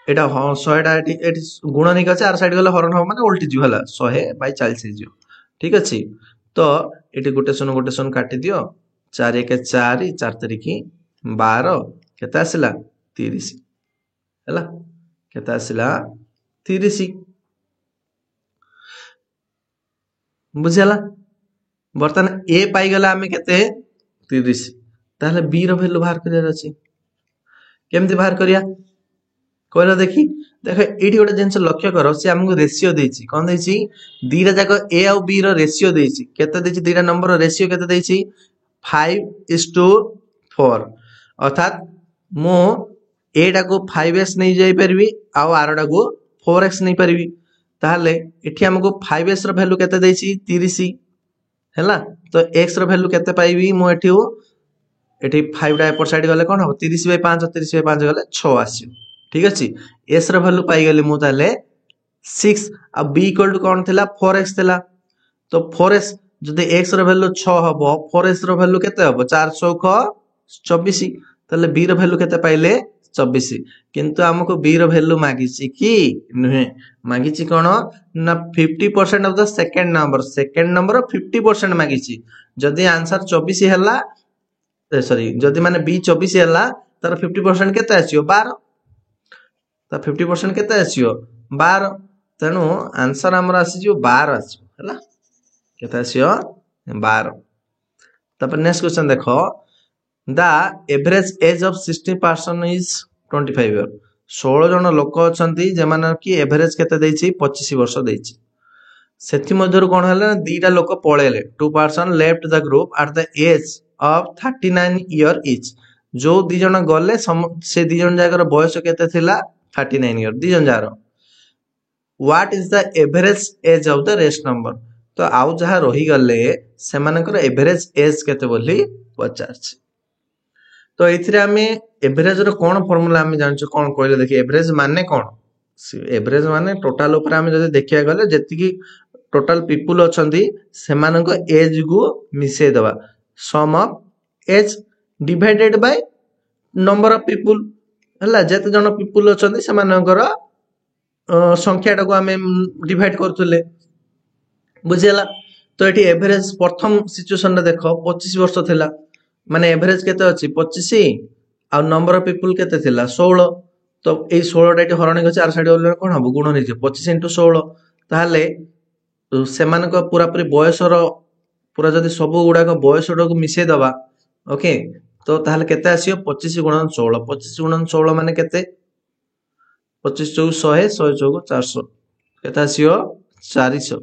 एटा हां 100 टा एटी गुणनिक अछि आर साइड गले हरण हो माने उल्टी जियो हला 100/40 जियो ठीक अछि तो एटी गोटे सन काटी दियो 4 1 4 4 तारिख 12 केते आसिला 30 हला केते आसिला 30 बुझला बर्तन ए पाई गला हमें केते 30 ताहले बी रो वैल्यू बाहर करिया अछि केमति बाहर करिया कहला देखी देख एठी गोटे जिंस लक्ष्य करो से हमको रेशियो देछि कोन देछि दीटा जाक ए और बी रो रेशियो देछि केते देछि दीटा नंबर रो रेशियो केते देछि 5:4 अर्थात मो एटा को 5x नहीं जाई परबी आ आरडा को 4x नहीं परबी ताहले एठी हमको 5x रो वैल्यू केते देछि 30 हैला तो x रो वैल्यू केते पाइबी मो एठी 5 टा एपर साइड गले कोन हो 30/5 30/5 गले 6 आसी ठीक अछि s रो वैल्यू पाई गले मु ताले 6 आ b इक्वल टू कोन थिला 4x थिला तो 4x जदि x रो वैल्यू 6 हबो 4s रो वैल्यू केते हबो 4 24 ताले b रो वैल्यू केते पाइले 24 किंतु हमको b रो वैल्यू मागिछि कि नहे मागिछि कोन ना 50% ऑफ द सेकंड नंबर 50% मागिछि जदि आंसर 24 हैला सॉरी जदि माने b 24 हैला तार 50% केते आसियो 12 ता 50% केते आसियो 12 तेनु आंसर हमर आसी जो 12 आसियो हैला केते आसियो 12 तब नेक्स्ट क्वेश्चन देखो the average age of 60 person is 25 year 16 जन लोक अछंती जे माने कि एवरेज केते देछि 25 वर्ष देछि सेथि मध्यरु कोन हला दीटा लोक पळेले two person left the group at the age of 39 year each जो दी जन गले से दी जन जागर बयस केते थिला 39 ईयर दी जन jar what is the average age of the rest number तो आउ जहा रही गले से मानकर एवरेज एज केते बोली पचारछि तो एथिरे हमें एवरेज रो कोन फार्मूला हमें जानछु कोन कहले देखि एवरेज माने कोन एवरेज माने टोटल ऊपर हमें जदि देखिया गले जति की टोटल पीपल अछंती सेमानक एज को मिसे दबा sum of age divided by number of people हला जते जन पीपल अछंती सेमानकर संख्या टाको हमें डिवाइड करथले बुझेला तो एठी एवरेज प्रथम सिचुएशन रे देखो 25 वर्ष थिला माने एवरेज केते अछि 25 आ नंबर ऑफ पीपल केते थिला 16 तो ए 16 टा एठी हरणी गछ आर साइड ओले कोन हबो गुण नै 25 * 16 ताले सेमान को पूरा पूरी बयस रो पूरा जदी सब गुडा को बयस रो को मिसे दबा ओके तो ताले केते आसियो 25 * 16 25 * 16 माने केते 25 * 100 100 * 400 केते आसियो 400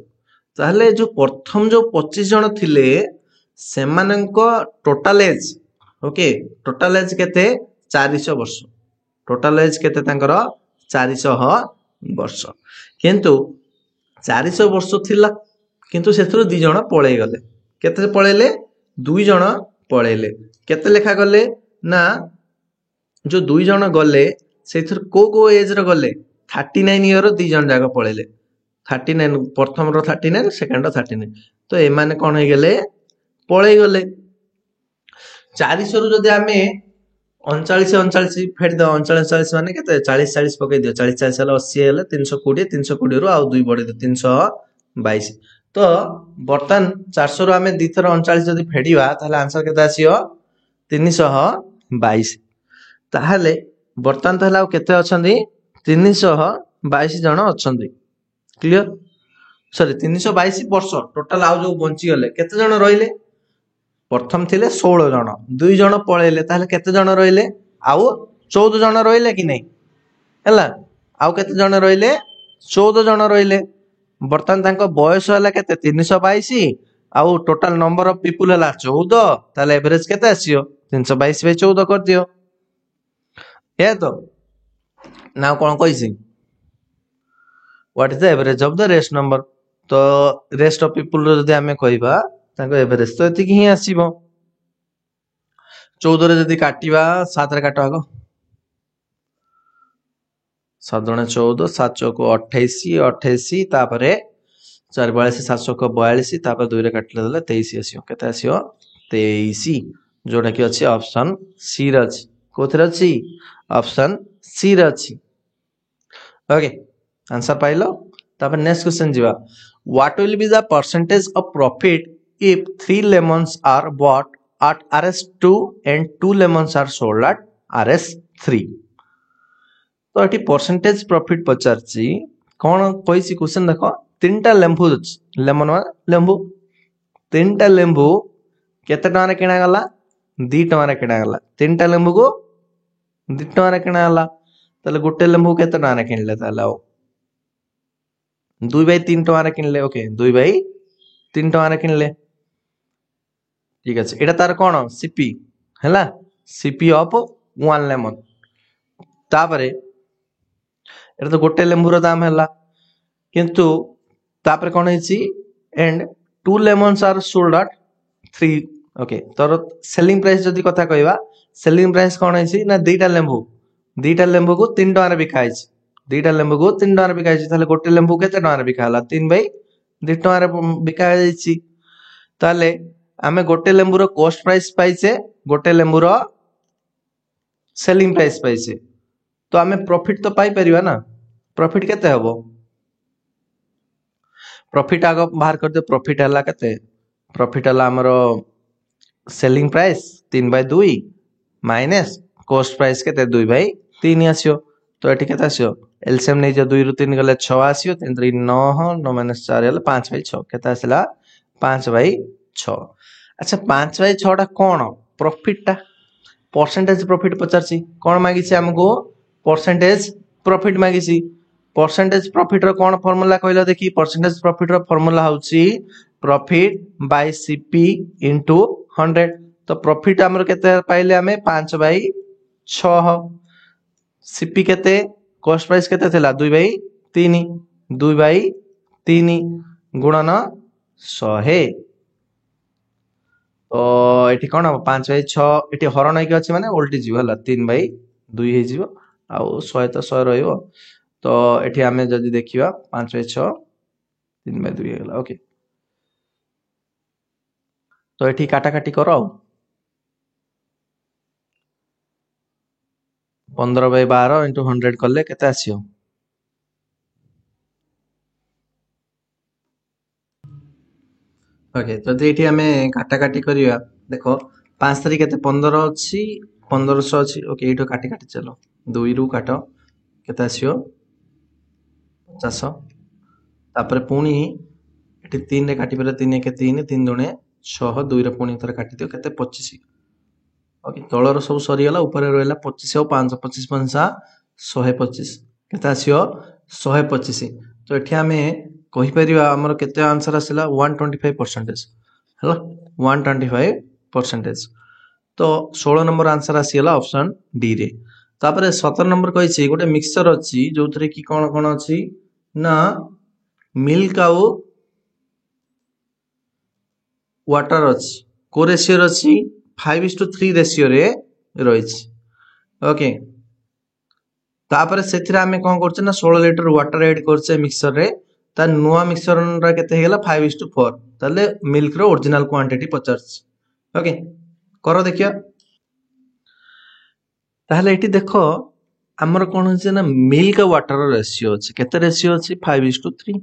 ताले जो प्रथम जो 25 जन थिले सेमानंको total age okay total age केते 400 वर्ष टोटल एज केते तांकर 400 वर्ष किंतु 400 वर्ष थिला किंतु सेथरो दि जण पळे गले केते पळेले दुई जण पळेले केते लेखा गले ना जो दुई जण गले सेथर को एज रो गले 39 इयर दि जण जागा पळेले 39 प्रथम रो 39 सेकंड रो 39 तो ए माने कोन हे गेले पळे गले 400 रु जदि हमें 39 39 फेड द 39 40 माने केते 40 40 पके दियो 40 40 हला 80 हला 320 320 रु आ 2 बढे 322 तो बर्तमान 400 रु आम 2 थर 39 जदि फेडिया ताहले आंसर केते आसीओ 322 ताहले बर्तमान तो हला केते अछंदी 322 जन अछंदी क्लियर सॉरी 322 वर्ष टोटल आउ जो बंची गले केते जन रहिले प्रथम थिले 16 जन 2 जन पळेले ताहले केते जन रहिले आउ 14 जन रहिले कि नै हला आउ केते जन रहिले 14 जन रहिले बर्तमान तांको बयस हला केते 322 आउ टोटल नंबर ऑफ पीपल हला 14 ताले एवरेज केते आसीओ 322 बाय 14 कर दियो ये तो नाउ कोन कहिसि what is the average of the rest number तो रेस्ट ऑफ पीपल रो जदि हमें कहबा तांको एवरेज तो एति ही आसीबो 14 रे जदि काटिबा 7 रे काटो आगो 7 दुणे 14 7 चौको 28 28 तापरे 4 42 7 चौको 42 तापर 2 रे काटले देले 23 आसीओ केते आसीओ 23 जोटा कि अछि ऑप्शन सी रे अछि कोथरे अछि ऑप्शन सी रे अछि ओके आंसर पाइलो तापर नेक्स्ट क्वेश्चन जीवा what will be the percentage of profit if 3 lemons are bought at RS2 and 2 lemons are sold at RS3 तो एटी परसेंटेज प्रॉफिट पचारची कोन कहिसी question देखो तीनटा लेंबू लेमन लेंबू तीनटा लेंबू केते टका रे किना गला 2 टका रे किना गला तीनटा लेंबू को 2 टका रे किना गला ताले गोटे लेंबू केते टका रे किनले ताले आओ 2 बाय 3 टका रे किनले ओके 2 बाय 3 टका रे किनले ठीक আছে এটা তার কোন সিপি হেলা সিপি অফ 1 লেমন তারপরে এটা তো গোটে লেম্বুর দাম হেলা কিন্তু তারপরে কোন হইছি and 2 lemons are sold at 3 okay तर सेलिंग प्राइस जदी कथा कहबा सेलिंग प्राइस कोन हइसी ना दुईटा लेम्बू को 3 टका रे बिका हइसी दुईटा लेम्बू को 3 टका रे बिका हइसी ताले गोटे लेम्बू केते टका रे बिका हला 3 बाय 2 टका रे बिका हइसी ताले आमे गोटे लेम्बूर कॉस्ट प्राइस पाइसे गोटे लेम्बूर सेलिंग प्राइस पाइसे तो आमे प्रॉफिट तो पाई परिबा ना प्रॉफिट केते हबो प्रॉफिट आगो बाहर कर दे प्रॉफिट हला केते प्रॉफिट हला हमरो selling price 3 by 2 minus cost price केते 2 बाय 3 आसियो तो एठी केते आसियो एलसीएम नै जे 2 रु 3 गले 6 आसियो 3 3 9 9 माइनस 4 हला 5 बाय 6 केते आसला 5 बाय 6 अच्छा 5 बाय 6 टा कोन प्रॉफिट टा परसेंटेज प्रॉफिट पचारसी कोन मागी छी हमको परसेंटेज प्रॉफिट मागी छी परसेंटेज प्रॉफिट रो कोन फार्मूला कहलो देखि परसेंटेज प्रॉफिट रो फार्मूला होची प्रॉफिट बाय सीपी इनटू 100 तो प्रॉफिट हमर केते पाइले हमें 5 बाय 6 सीपी केते कॉस्ट प्राइस केते थिला 2 बाय 3 2 बाय 3 गुणन 100 तो एठी कोन 5 बाय 6 एठी हरण नै के अछि माने उल्टी जीव हला 3 बाय 2 हे जीव आ 100 तो 100 रहइबो तो एठी हमें जदी देखिबा 5 बाय 6 3 बाय 2 हेला ओके तो एठी काटा काटी करो 15 बाय 12 into 100 करले केते आसियो ओके तो एठी हमें काटा काटी करिया देखो 5 तारिख केते 15 अछि 1500 अछि ओके एठो काटी काटी चलो 2 रु काटो केते आसियो 50 तापर पुणी एठी 3 रे काटी परे 3 के 3 3 दुणे 6 2 रे पुणी थर काटी दियो केते 25 ओके तळर सब सरी गला ऊपर रहला 25 और 5 25 पंसा 125 केते आसियो 125 तो एठी हमें कहि परिबा हमर केते आंसर आसिला 125% हला 125% तो 16 नंबर आंसर आसिला ऑप्शन डी रे तापर 17 नंबर कहि छी गोटे मिक्सचर अछि जोथरे की कोन कोन अछि ना मिल्क आउ वाटर अछि को रेशियो अछि 5:3 रेशियो रे रहिछि ओके तापर सेथिरा हमें कोन करछ ना 16 लीटर वाटर ऐड करछ मिक्सचर रे ता नुवा मिक्सचर रा केते हेला 5:4 ताले मिल्क रो ओरिजिनल क्वांटिटी 50 ओके करो देखियो ताले एठी देखो हमर कोन होछ ना मिल्क वाटर रो रेशियो अछि केते रेशियो अछि 5:3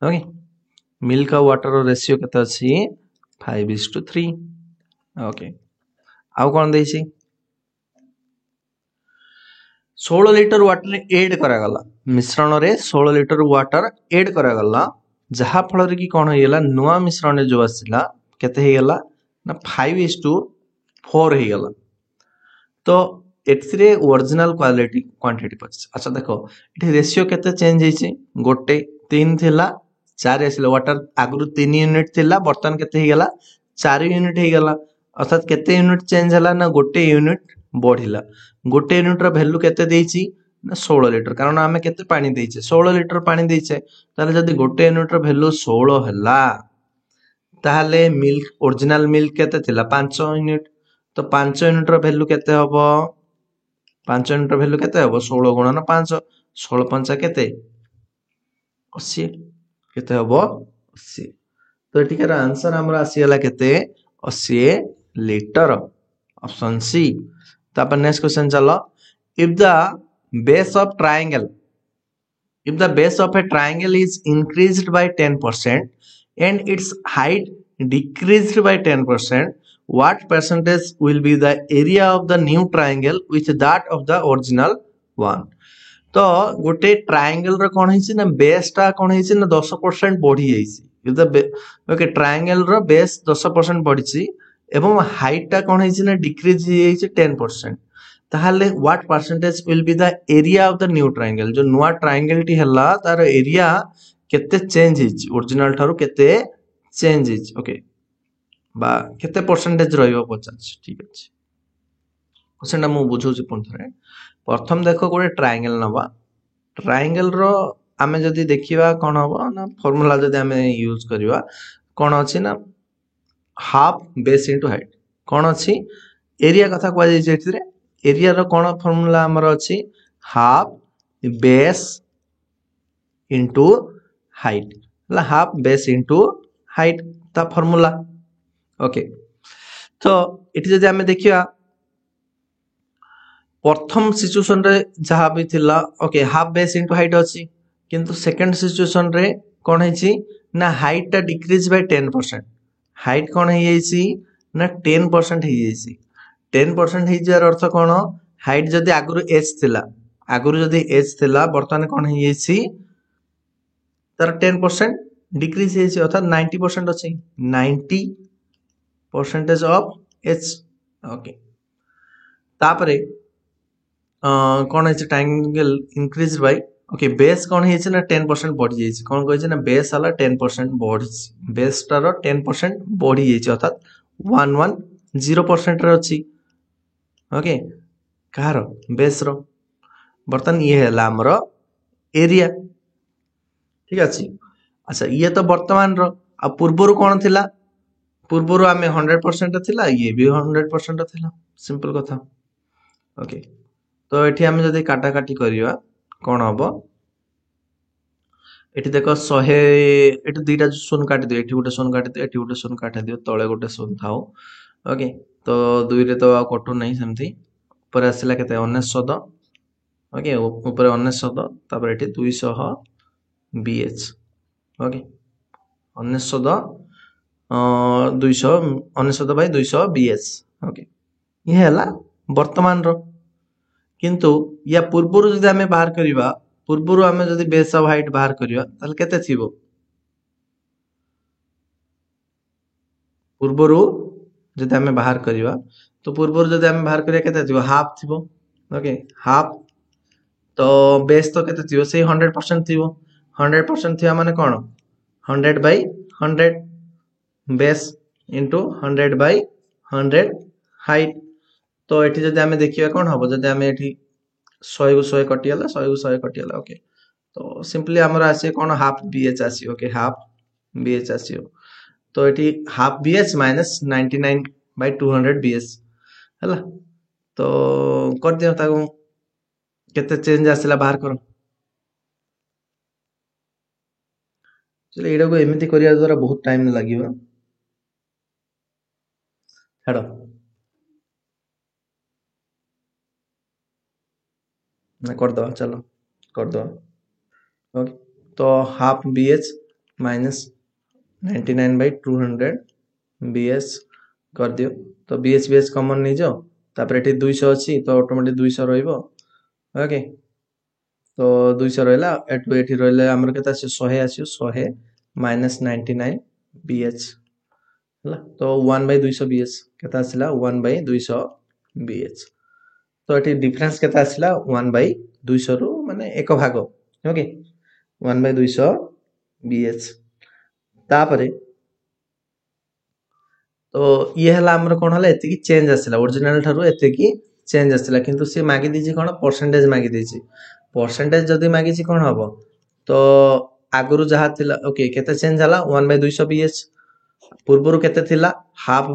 ओके मिल्क और वाटर रेशियो केते अछि 5:3 ओके आउ कोन देछि 16 लिटर वाटर एड करागला मिश्रण रे 16 लिटर वाटर एड करागला जहा फल रे कि कोन हेगला नुआ मिश्रण जो आसिला केते हेगला ना 5:4 हेगला तो एथिरे ओरिजिनल क्वालिटी क्वांटिटी पछ अच्छा देखो एठी रेशियो केते चेंज हेछि गोटे 3 थिला 4 आसिला वाटर आगु 3 यूनिट थिला बर्तन केते हेगला 4 यूनिट हेगला अर्थात केते यूनिट चेंज हला ना गोटे यूनिट बढ़िला गोटे यूनिट रो वैल्यू केते देछि ना 16 लिटर कारण आमे केते पानी देइछे 16 लिटर पानी देइछे ताले जदी गोटे यूनिट रो वैल्यू 16 हला ताले मिल्क ओरिजिनल मिल्क केते थिला 5 यूनिट तो 5 यूनिट रो वैल्यू केते हबो 5 यूनिट रो वैल्यू केते हबो 16 गुणन 5 16 पंचा केते 80 केते हबो 80 तो एटिकार आंसर हमर आसीगला केते 80 लिटर ऑप्शन सी तापर नेक्स्ट क्वेश्चन चलो if the base of triangle if the base of a triangle is increased by 10% and its height decreased by 10% what percentage will be the area of the new triangle with that of the original one तो गोटे triangle रो कोन हिछि ना base टा कोन हिछि ना 10% बढ़ी जाइछि okay triangle रो base 10% बढ़िछि एवं height टा कोन हिछि ना डिक्रीज हो जाइछि 10% ताहले what percentage will be the area of the new triangle जो नुआ ट्रायंगल टी हला तार एरिया केते चेंज हिछि ओरिजिनल थारो केते चेंज हिछि ओके बा केते परसेंटेज रहइबो पचाछ ठीक अछि क्वेश्चन मु बुझौछि पुन थरे प्रथम देखो गोटे ट्रायंगल नबा ट्रायंगल रो आमे जदी देखिबा कोन हबो ना फार्मूला जदी आमे यूज करबा कोन अछि ना हाफ बेस इनटू हाइट कोन अछि एरिया कथा को जाय जेतिरे एरिया रो कोन फार्मूला हमर अछि हाफ बेस इनटू हाइट ला हाफ बेस इनटू हाइट ता फार्मूला ओके तो इति जदी आमे देखिबा प्रथम सिचुएशन रे जहा भी थिला okay half base into height अछि किंतु सेकंड सिचुएशन रे कोन हेछि ना हाइट ता डिक्रीज बाय 10% हाइट कोन हे जाइछि ना 10% हे जाइछि 10% हे जार अर्थ कोन हाइट जदी आगुरु h थिला आगुरु जदी h थिला वर्तमान कोन हे जाइछि तार 10% डिक्रीज हे जाइछि अर्थात 90% अछि 90% ऑफ h ओके तापरे कोन है triangle increase by okay base कोन है ना 10% बढ़ी जाइछि कोन कहै छै ना बेस वाला 10% बढ़ी बेस टार 10% बढ़ी जाइछि अर्थात 110% रे अछि ओके कार बेस रो बर्तन ये हैला हमरो एरिया ठीक अछि अच्छा ये तो वर्तमान रो आ पूर्वरु कोन थिला पूर्वरु आमे 100% थिला ये भी 100% थिला सिंपल कथा ओके तो एठी हम जदी काटा काटी करिवा कोन हबो एठी देखो 100 एठी दुईटा शून्य काटी दियो एठी गोटे शून्य काटी दियो एठी गोटे शून्य काटी दियो तळे गोटे शून्य थाओ ओके तो दुई रे तो कटु नै सेमथि ऊपर आसिला केते 99 ओके ऊपर 99 तापर एठी 200 bh okay 99 200 99 by 200 bh okay ये हला वर्तमान रो किंतु या पूर्वरु जदी हमें बाहर करिवा पूर्वरु हमें जदी बेस ऑफ हाइट बाहर करिवा ताल केते थिबो पूर्वरु जदी हमें बाहर करिवा तो पूर्वरु जदी हमें बाहर करिया केते थिबो हाफ थिबो ओके हाफ तो बेस तो केते थिबो से 100% थिबो 100% थिया माने कोन 100 by 100 base into 100 by 100 height तो एठी जदी हमें देखिबा कोन हबो जदी हमें एठी 100 को 100 कटियाला 100 को 100 कटियाला ओके तो सिंपली हमर आसी कोन हाफ bh आसी ओके हाफ bh आसी तो एठी half bh minus 99 by 200 bh हला तो कर दियो ताको केते चेंज आसिला बाहर करो चले एडा को एमिति करिया द्वारा बहुत टाइम लागिबो छाड़ो ना कर दो चलो कर दो ओके तो हाफ bh माइनस 99/200 bs कर दियो तो bs कॉमन नहीं जाओ तापर एठी 200 अछि तो ऑटोमेटिक 200 रहइबो ओके तो 200 रहला एटू एठी रहले हमर केता 100 आसी 100 माइनस 99 bh हला तो 1/200 bh केता आसिला 1/200 bh तो एठी डिफरेंस केता आसिला 1/200 रु माने एक भाग ओके 1/200 bh तापरे तो ये हला हमर कोन हला एति की चेंज आसिला ओरिजिनल थारु एति की चेंज आसिला किंतु से मागी दिछि कोन परसेंटेज मागी दिछि परसेंटेज जदी मागी छि कोन हबो तो आगुरु जहा थिला ओके केते चेंज हला 1/200 bh पूर्वरु केते थिला हाफ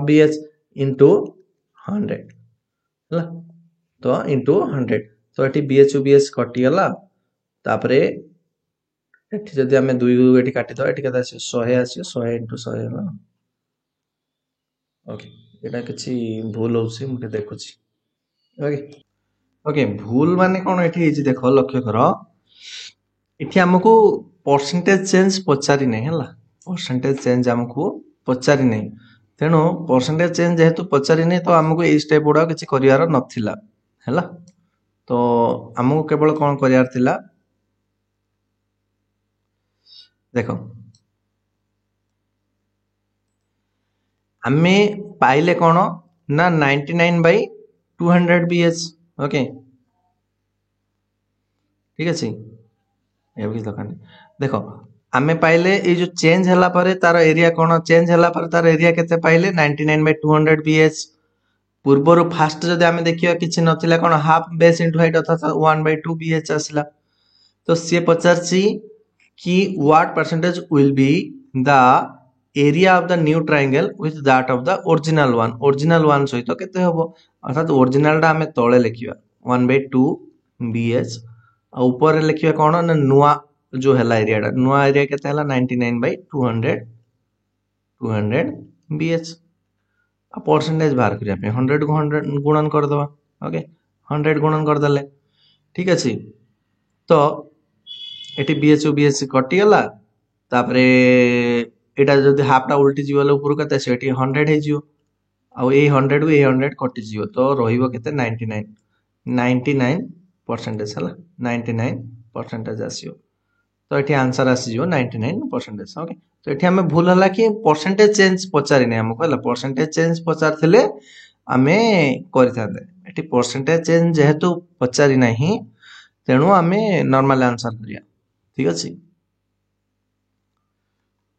bh इनटू 100 हला तो इनटू 100 तो एठी bh कटि गला तापरे एठी जदी हमें 2 एठी काटि दो एठी केते आसी 100 आसी 100 इनटू 100 हला ओके एटा किछि भूल होछि मुके देखुछि ओके ओके भूल माने कोन एठी हिजि देखो लक्ष्य करो एठी हमकु परसेंटेज चेंज पचारि नै हला परसेंटेज चेंज हमकु पचारि नै तेनो परसेंटेज चेंज जेहेतु पचारि नै तो हमकु ए स्टेप गुडा किछि करियार नथिला हला तो हमकु केवल कोन करियार थिला देखो हमें पाइले कोन ना 99/200 bh ओके ठीक अछि एबो किछ दरकार नै देखो हमें पाइले ए जो चेंज हला पारे तार एरिया कोन चेंज हला पारे तार एरिया केते पाइले 99/200 bh पूर्वरु फास्ट जदि हमें देखियो किछि नथिला कोन हाफ बेस इनटू हाइट अर्थात 1/2 bh आसला तो से पचारछि कि what percentage will be the area of the new triangle with that of the original one सहित केते हबो अर्थात ओरिजिनल टा हमें तळे लिखिबा 1/2 bh आ ऊपर लिखिबा कोन ना नुवा जो हला एरिया केते हला 99/200 bh आ परसेंटेज बाहर करिया पे 100 को 100 गुणन कर दवा ओके 100 गुणन कर दले ठीक अछि तो एटी bh कटि गला तापरे एटा जदी हाफ टा उल्टी जीवले ऊपर कते सेठी 100 हे जियो आ ए 100 को ए 100 कटि जियो तो रहिबो केते 99% हला 99% आसियो तो एठी आंसर आसी जियो 99% ओके तो एठी हमें भूल हला कि परसेंटेज चेंज पचारि नै हमको हला परसेंटेज चेंज पचार थिले हमें करिथांदे एठी परसेंटेज चेंज जेहेतु पचारि नाही तेणु हमें नॉर्मल आंसर करिया ठीक अछि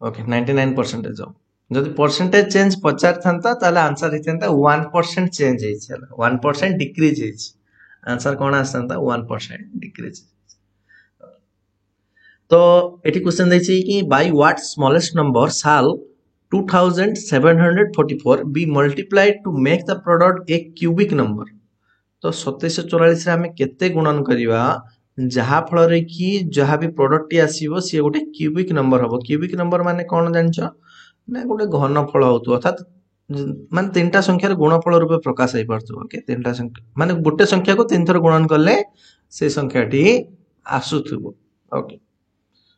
ओके 99% जाओ जदि परसेंटेज चेंज पचार थांता ताले आंसर हितंता 1% चेंज हेछि हला 1% डिक्रीज हेछि आंसर कोन आसंता 1% डिक्रीज तो एठी क्वेश्चन दैछि कि by what smallest number shall 2744 be multiplied to make the product a cubic number तो 2744 रे हमें केते गुणन करिवा जहा फल रे कि जहा भी प्रोडक्ट टी आसीबो से गोटे क्यूबिक नंबर हबो क्यूबिक नंबर माने कोन जानछो ना गोटे घनफल होतो अर्थात माने तीनटा संख्या रे गुणफल रूपे प्रकाश होई परतो ओके तीनटा संख्या माने गोटे संख्या को तीन थर गुणन करले से संख्याटी आसुथबो ओके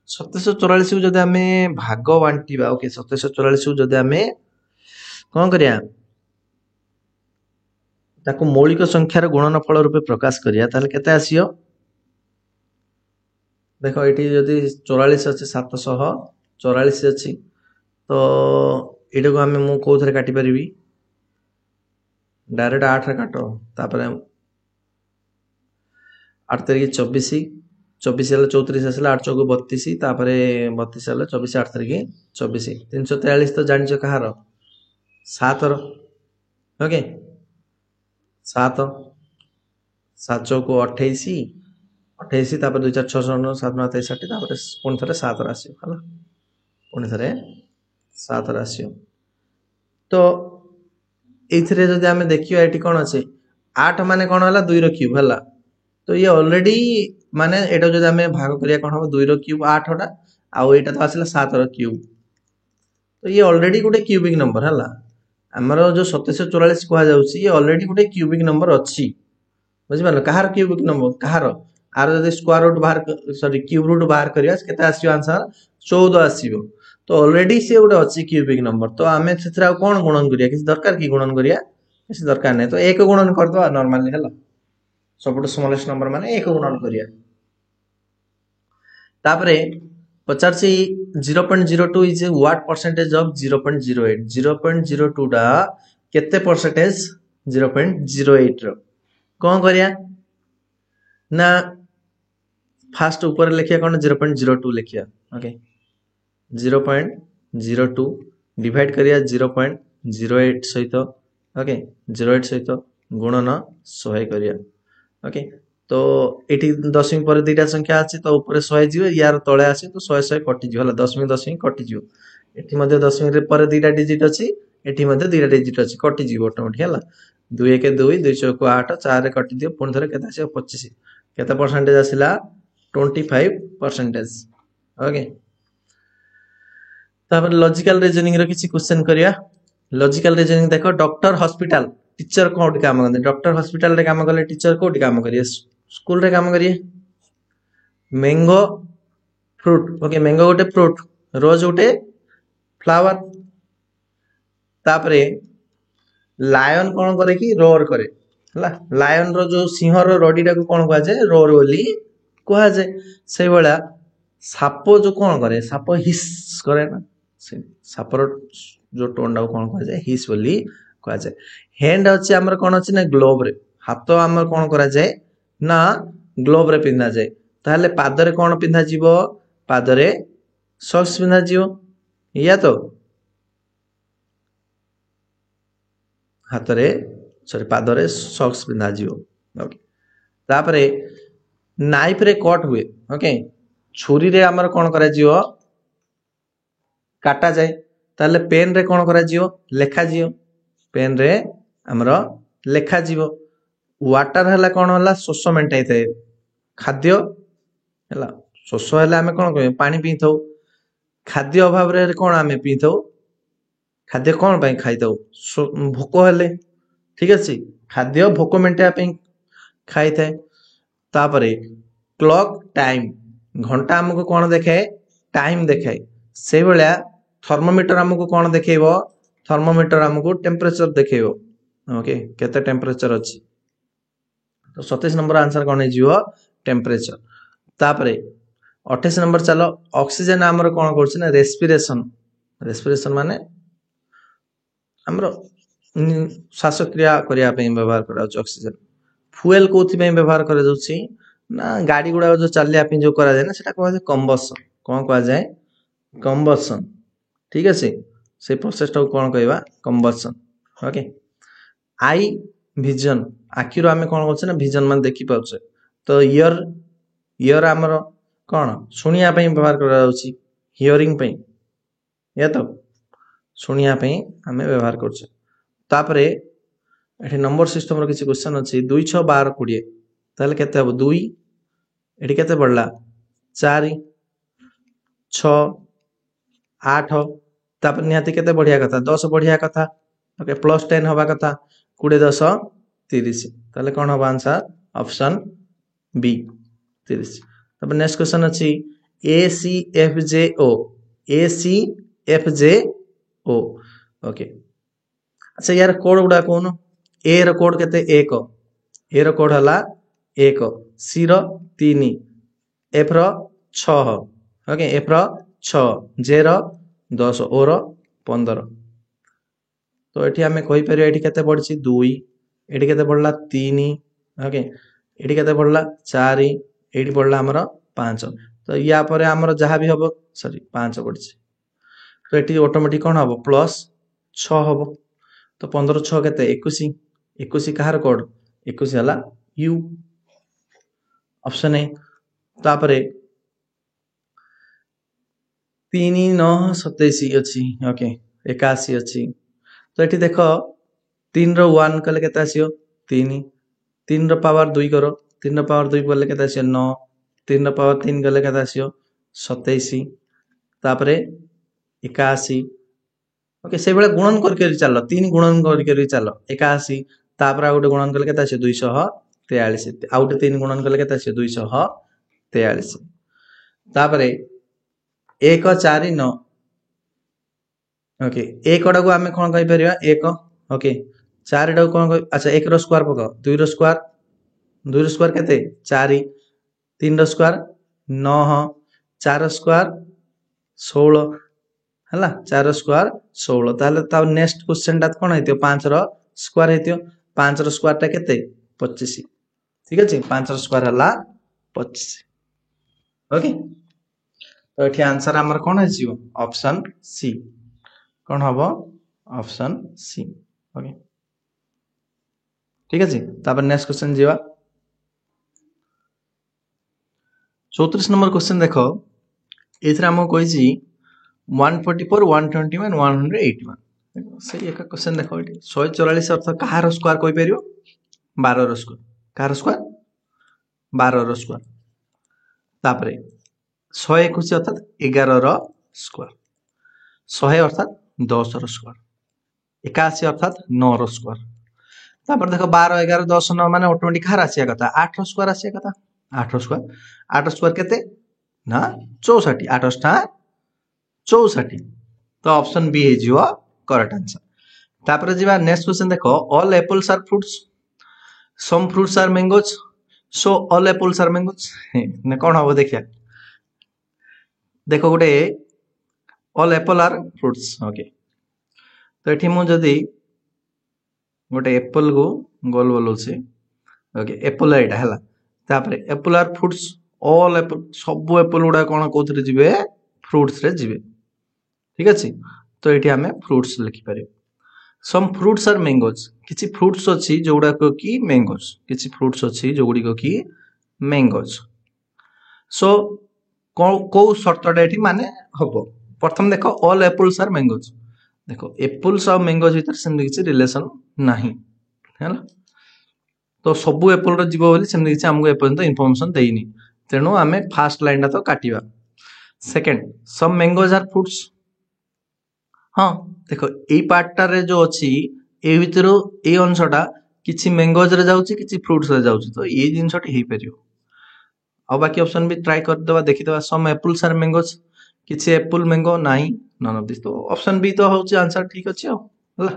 2744 को जदि हमें भाग बांटीबा ओके 2744 को जदि हमें कोन करिया ताको मौलिक संख्या रे गुणनफल रूपे प्रकाश करिया ताले केते आसियो देखो एठी जदि 44 अछि 744 अछि तो एटा को हमें मु कोथरे काटी परिबी डायरेक्ट 8 रे काटो तापरे 8 तारिख 24 24 हला 34 आसला 8 चौको 32 तापरे 32 हला 24 8 तारिख 24 343 तो जानिछो कहारो 7 रो ओके 7 7 चौको 28 28 तापर 2 4 6 9 7 9 23 60 तापर पुणी थरे 7 रासियो हला पुणी थरे 7 रासियो तो एथिरे जदि हमें देखियो एठी कोन अछि 8 माने कोन हला 2 रो क्यूब हला तो ये ऑलरेडी माने एटा जदि हमें भाग करिया कोन हो 2 रो क्यूब 8 टा आ एटा तो आसला 7 रो क्यूब तो ये ऑलरेडी गोटे क्यूबिक नंबर हला हमरो जो 2744 कहआ जाउची ये ऑलरेडी गोटे क्यूबिक नंबर अछि बुझि पालो कहार क्यूबिक नंबर कहार आर जदि स्क्वायर रूट बाहर सॉरी क्यूब रूट बाहर करिया केते आसीयो आंसर 14 आसीयो। तो ऑलरेडी से गोटे अच्छी क्यूबिक नंबर तो आम से कौन गुणन करिया किसी दरकार कि गुणन करिया किसी दरकार नहीं तो एक गुणन करदवा नॉर्मली है सब स्मॉलेस्ट नंबर माने एक गुणन करिया। तापरे पचारसी 0.02 इज व्हाट परसेंटेज ऑफ 0.08 0.02 टा केते परसेंटेज 0.08 रो कौन करिया ना फास्ट ऊपर लिखिया कौन 0.02 लिखिया ओके 0.02 डिवाइड करिया 0.08 सहित ओके 08 सहित गुणन 100 करिया ओके। तो एठी दशमिक पर दुईटा संख्या अछि तो ऊपर 100 जीव यार तळे आसी तो 100 100 कटि जीव हला दशमिक दशमिक कटि जीव एठी मध्ये दशमिक रे पर दुईटा डिजिट अछि एठी मध्ये दुईटा डिजिट अछि कटि जीव ऑटोमेटिक हला 2 1 2 2 चौक 8 4 रे कटि दियो पुन थरे केता आसी 25 केता परसेंटेज आसिला 25% ओके। तापर लॉजिकल रीजनिंग रो किछि क्वेश्चन करिया। लॉजिकल रीजनिंग देखो डॉक्टर हॉस्पिटल टीचर कोड काम करते डॉक्टर हॉस्पिटल रे काम करले टीचर कोड काम करिए स्कूल रे काम करिए। मैंगो फ्रूट ओके मैंगो गोटे फ्रूट रोज गोटे फ्लावर। तापरे लायन कौन करे कि रोर करे हला लायन रो जो सिंह रो रडीटा को कौन कहा जाए रोर बोली कहा जाए से वाला साप जो कौन करे साप हिस करे ना सापर जो टोन को कौन कहा जाए हिस बोली कहा जाए। हैंड अच्छे आमर कौन अच्छे ना ग्लोव रे हाथ आमर कौन करा जाए ना ग्लोव रे पिंधा जाए ताहले पादरे कौन पिंधा जीवो पादरे सॉक्स पिंधा जीवो या तो हाथरे सॉरी पादरे सॉक्स पिंधा जीवो ओके। तापरे नाइफ रे कट हुए ओके छुरी रे आमर कौन करा जीवो काटा जाए ताहले पेन रे कौन करा जीवो लेखा जीवो पेन रे आमर लेखा जीवो। वाटर हला कौन हला शोष मेंटाई थाए खाद्य हला शोष हला आमे कौन कहबे पानी पी थाउ खाद्य अभाव रे कौन आमे पी थाउ खाद्य कौन पाई खाई थाउ भोक हेले ठीक अछि खाद्य भोक मेंटा पे खाई थाए। तापरे क्लॉक टाइम घंटा हमको कौन देखाए टाइम देखाए से भलिया थर्मोमीटर हमको कौन देखेबो थर्मोमीटर हमको टेम्परेचर देखेबो ओके केते टेम्परेचर अछि तो 27 नंबर आंसर कौन है जीवो टेम्परेचर। तापरे 28 नंबर चलो ऑक्सीजन हमर कौन करछ ना रेस्पिरेशन रेस्पिरेशन माने हमरो श्वासक्रिया करिया पे व्यवहार करा ऑक्सीजन। फ्यूएल कोथि पे व्यवहार करा जाउछि ना गाड़ी गुडा जो चलिया पे जो करा जाय ना सेटा कहै कंबसन कौन कहा जाए कंबसन ठीक अछि से प्रोसेस टा कौन कहबा कंबसन ओके। आई विजन आखिरो आमे कौन करछ ना विजन मान देखि पाउछे तो ईयर ईयर हमर कौन सुनिया पे व्यवहार करा जाउछि हियरिंग पे या तो सुनिया पे हमें व्यवहार करछे। तापरे एठी नंबर सिस्टम रो किछि क्वेश्चन अछि 2 6 12 20 ताले केते हबो 2 एठी केते पड़ला 4 6 8 तापर निहाती केते बढ़िया कथा 10 बढ़िया कथा ओके प्लस 10 हवा कथा 20 10 30 ताले कोन हबा आंसर ऑप्शन बी 30। तापर नेक्स्ट क्वेश्चन अछि ACFJO ACFJO ओके अच्छा यार कोड गुडा कोन ए रो कोड केते 1 ए रो कोड हला 1 सी रो 3 एफ रो 6 ओके एफ रो 6 जे रो 10 ओ रो 15 तो एठी हमें कहि परियो एठी केते पड़छि 2 एठी केते पड़ला 3 ओके एठी केते पड़ला 4 एठी पड़ला हमरो 5 तो या परे हमरो जहा भी हबो सॉरी 5 पड़छि तो एठी ऑटोमेटिक कोन हबो प्लस 6 हबो तो 15 6 केते 21 21 कहार कोड 21 हला यू ऑप्शन ए। तापरे 3 9 27 अछि ओके 81 अछि तो एठी देखो 3 रो 1 कले केते आसियो 3 3 रो पावर 2 करो 3 रो पावर 2 कले केते आसियो 9 3 रो पावर 3 कले केते आसियो 27 तापरे 81 ओके से बेले गुणन करके चलो 3 गुणन करके चलो 81 तापर गोटे गुणन कले केते आसियो 200 43 आउटे 3 गुणन कले केते आसी 243 तापरे 1 4 9 ओके 1 टाको आमे कोन कहि परिबा 1 ओके 4 टाको कोन अच्छा 1 रो स्क्वायर पकाओ 2 रो स्क्वायर केते 4 3 रो स्क्वायर 9 4 रो स्क्वायर 16 हला 4 रो स्क्वायर 16 ताले ता नेक्स्ट क्वेश्चन ता कोन हेतियो 5 रो स्क्वायर हेतियो 5 रो स्क्वायर ता केते 25 ठीक अछि 5 रो स्क्वायर हला 25 ओके तो एठी आंसर हमर कोन आसीयो ऑप्शन सी कौन हम ऑप्शन सी ओके ठीक है तापर नेक्स्ट क्वेश्चन जीवा 34 नंबर क्वेश्चन देखो एथरा हम कहि 144 121 181 सही एक क्वेश्चन देखो एठी 144 अर्थ कहार स्क्वायर कहि परियो 12 रो स्क्वायर कहार स्क्वायर 12 रो स्क्वायर तापरे 121 अर्थात 11 रो स्क्वायर 100 अर्थात 10 रो स्क्वायर 81 अर्थात 9 रो स्क्वायर तापर देखो 12 11 10 9 माने ऑटोमेटिक हार आसिया कथा 8 रो स्क्वायर आसिया कथा 8 रो स्क्वायर केते ना 64 8 टा 64 तो ऑप्शन बी हे जियो करेक्ट आंसर तापर जीवा नेक्स्ट क्वेश्चन देखो all apples are fruits some fruits are mangoes so all apples are mangoes ने कोन हो देखिया देखो गोटे all apple are fruits okay तो एठी मु जदी गोटे एप्पल को गोल बोलौछि ओके एप्पल एटा हला तापरे apple are fruits all apple सब एप्पल उडा कोन कोथरे जिवे फ्रूट्स रे जिवे ठीक अछि तो एठी हमें फ्रूट्स लिखि पारे सम फ्रूट्स आर मैंगोज किछि फ्रूट्स अछि जोडा को की मैंगोज किछि फ्रूट्स अछि जोगुडी को की मैंगोज सो को शर्तटा एठी माने हबो प्रथम देखो ऑल एप्पल्स आर मैंगोज देखो एप्पल्स और मैंगोज भीतर सेम किछि रिलेशन नाही हैला तो सबु एप्पल रो जीवो बोली सेम किछि हमको एपर्यंत इंफॉर्मेशन देइनी तेनु आमे फर्स्ट लाइन तो काटिबा second some mangoes are fruits हां देखो एई पार्टटा रे जो अछि ए भीतर ए अंशटा किछि मैंगोज रे जाउछि किछि फ्रूट्स रे जाउछि तो ए जिंसटी हेई परियो आ बाकी ऑप्शन भी ट्राई कर देबा देखि देबा सम एप्पल्स आर मैंगोज किछि एप्पल मैंगो नाही नन ऑफ दिस तो ऑप्शन बी तो होछि आंसर ठीक अछि हला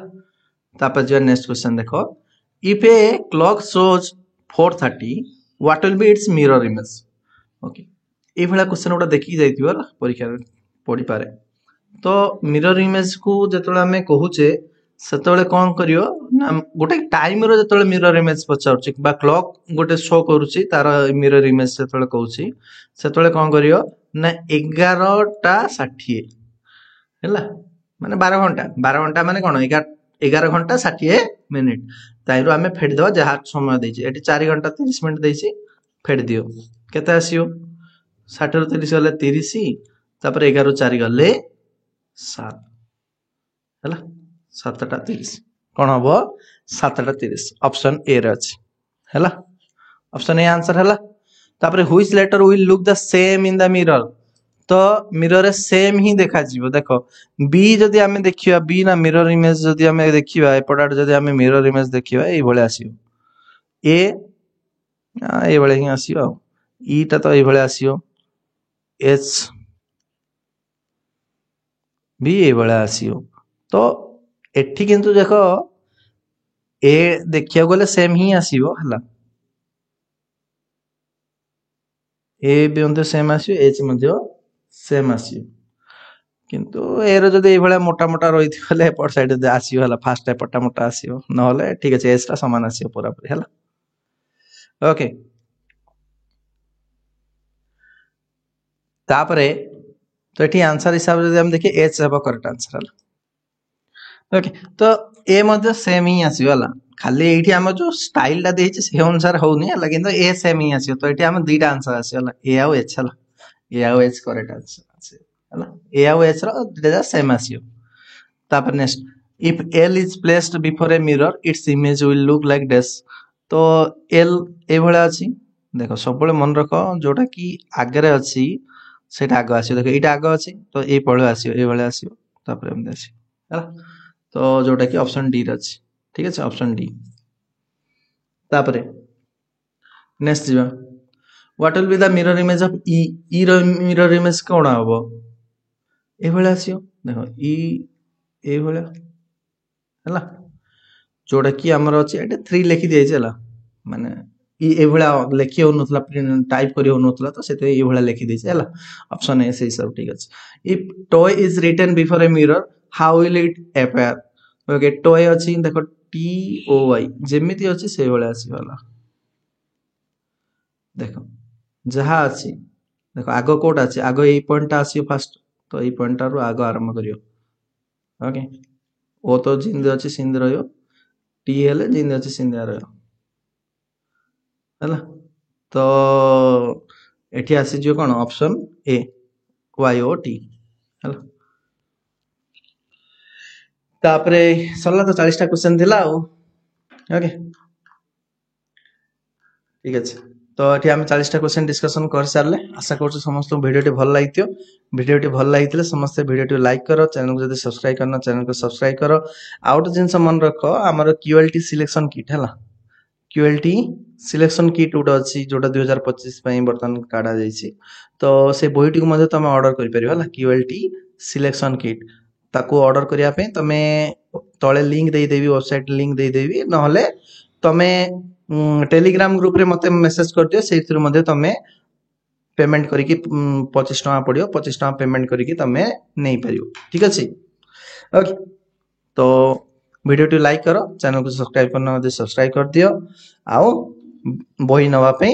तापर जे नेक्स्ट क्वेश्चन देखो if a clock shows 4:30 what will be its mirror image okay ए भला क्वेश्चन उडा देखि जाइतिबो परीक्षा पढी पारे तो मिरर इमेज को जतले हमें कहूचे सेतले कोन करियो ना गोटे टाइम रो जतले मिरर इमेज पचाउची बा क्लॉक गोटे शो करूची तार मिरर इमेज सेतले कहूची सेतले कोन करियो ना 11:60 हैला माने 12 घंटा माने कोन 11 घंटा 60 मिनिट ताइरो हमें फेड दवा जहा समय देछि एटी 4 घंटा 30 मिनिट देछि फेड दियो केते आसियो 60 रो 30 गले 30 तापर 11 4 गले 7 हैला 7:30 कोन हबो 7:30 ऑप्शन ए रे अछि हैला ऑप्शन ए आंसर हैला तापर which letter will look the same in the mirror तो मिरर रे सेम ही देखा जीवो देखो बी जदी हमें देखिबा बी ना मिरर इमेज जदी हमें देखिबा एपडाट जदी हमें मिरर इमेज देखिबा एई भले आसीयो ए एई भले ही आसीयो ई ता तो एई भले आसीयो एच बी एई भले आसीयो तो एठी किंतु देखो ए देखिया गले सेम ही आसीयो हला ए भी onde सेम आसीयो एच मध्ये सेम आसीयो किंतु एरो जदि एई भले मोटा मोटा रहिथि भले एपट साइड दे आसीयो हला फास्ट एपटा मोटा आसीयो न होले ठीक अछि एच टा समान आसीयो पूरा पूरी हला ओके तापरे तो एठी आंसर हिसाब से हम देखि एच हेबो करेक्ट आंसर हला ओके तो ए मध्ये सेम ही आसीयो हला खाली एठी हम जो स्टाइल टा देछि से अनुसार होउनी हला किंतु ए सेम ही आसीयो तो एठी हम दुईटा आंसर आसीयो हला ए आउ एच हला ए आउ एच करेक्ट आंसर आसीयो हला ए आउ एच रो दुईटा सेम आसीयो तापर next if L is placed before a mirror its image will look like this तो एल ए भले अछि देखो सब बळे मन रखो जोटा की आगे रे अछि सेटा आगे आसीयो देखो एटा आगे अछि तो ए पळे आसीयो ए भले आसीयो तापर हम देछि हला तो जोटा की ऑप्शन डी रे अछि ठीक अछि ऑप्शन डी तापरे नेक्स्ट जीवा what will be the mirror image of E E रो मिरर इमेज कोन हबो ए भले आसियो देखो ई ए भले हला जोड़ा कि हमर अछि एटे 3 लिखि दिए छला माने ई ए भले लिखि हो नथला प्रिंट टाइप करी हो नथला तो सेते ए भले लिखि दिए छला ऑप्शन ए सही सब ठीक अछि if toy is written before a mirror how will it appear okay toy अछि देखो टी ओ वाई जेमिति अछि से भले आसी वाला देखो जहा अछि देखो आगो कोड अछि आगो ए पॉइंट आसी फर्स्ट तो ए पॉइंट रो आगो आरंभ करियो ओके ओ तो जिंद अछि सिंध रहियो टी हेले जिंद अछि सिंध रहियो हला तो एठी आसी जो कोन option A Y O T हला तापरे सरला तो 40 टा क्वेश्चन थिला ओके ठीक अछि तो एठी हम 40 टा क्वेश्चन डिस्कशन कर सारले आशा करछु समस्त वीडियोटी भल लागितियो वीडियोटी भल लागितले समस्त वीडियोटी लाइक करो चैनल को जदी सब्सक्राइब करना चैनल को सब्सक्राइब करो आउट जिंस मन रखो हमर क्यूएलटी सिलेक्शन किट हला क्यूएलटी सिलेक्शन किट उड अछि जोटा 2025 पई बर्तन काढा जाईछि तो से बोईटी को मध्ये तमे ऑर्डर करि परियो हला क्यूएलटी सिलेक्शन किट ताको ऑर्डर करिया पे तमे तळे लिंक देई देबी वेबसाइट लिंक देई देबी नहले तमे टेलीग्राम ग्रुप रे मते मेसेज कर दियो सेइथुर मध्ये तमे पेमेंट करिकि 25 टका पडियो 25 टका पेमेंट करिकि तमे नै परियो ठीक अछि ओके तो वीडियो लाइक करो चैनल को सब्सक्राइब करना मते सब्सक्राइब कर दियो आओ बही नवा पे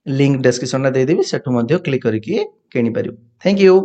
लिंक डिस्क्रिप्शन रे दे देबी सेठु मध्ये क्लिक करिकि केनी परियो थैंक यू।